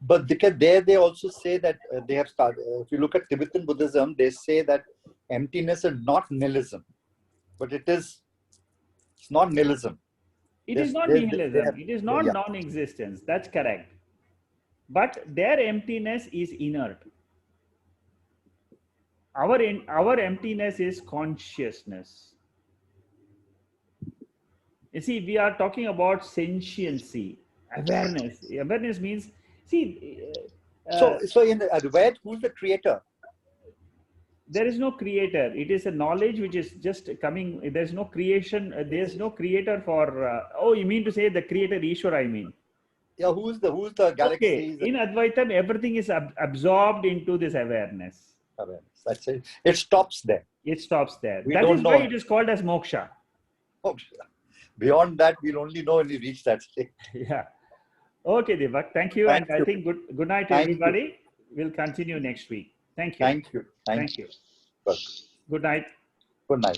But there they also say that they have started, if you look at Tibetan Buddhism, they say that emptiness is not nihilism, but it's not nihilism. It is not nihilism. It is not non-existence. That's correct. But their emptiness is inert. Our emptiness is consciousness. You see, we are talking about sentiency, awareness. Awareness means, see. So in Advaita, who's the creator? There is no creator. It is a knowledge which is just coming. There's no creation. There's no creator for. Oh, you mean to say the creator Ishvara? I mean. Yeah, who's the galaxy? Okay. In Advaita, everything is absorbed into this awareness. Awareness. That's it. It stops there. It stops there. We That don't is know. why it is called as moksha. Beyond that, we'll only know when we reach that state. Yeah. Okay, Devak. Thank you. Thank and you. I think good night to everybody. We'll continue next week. Thank you. Thank you. Thank you. Good. Good night. Good night.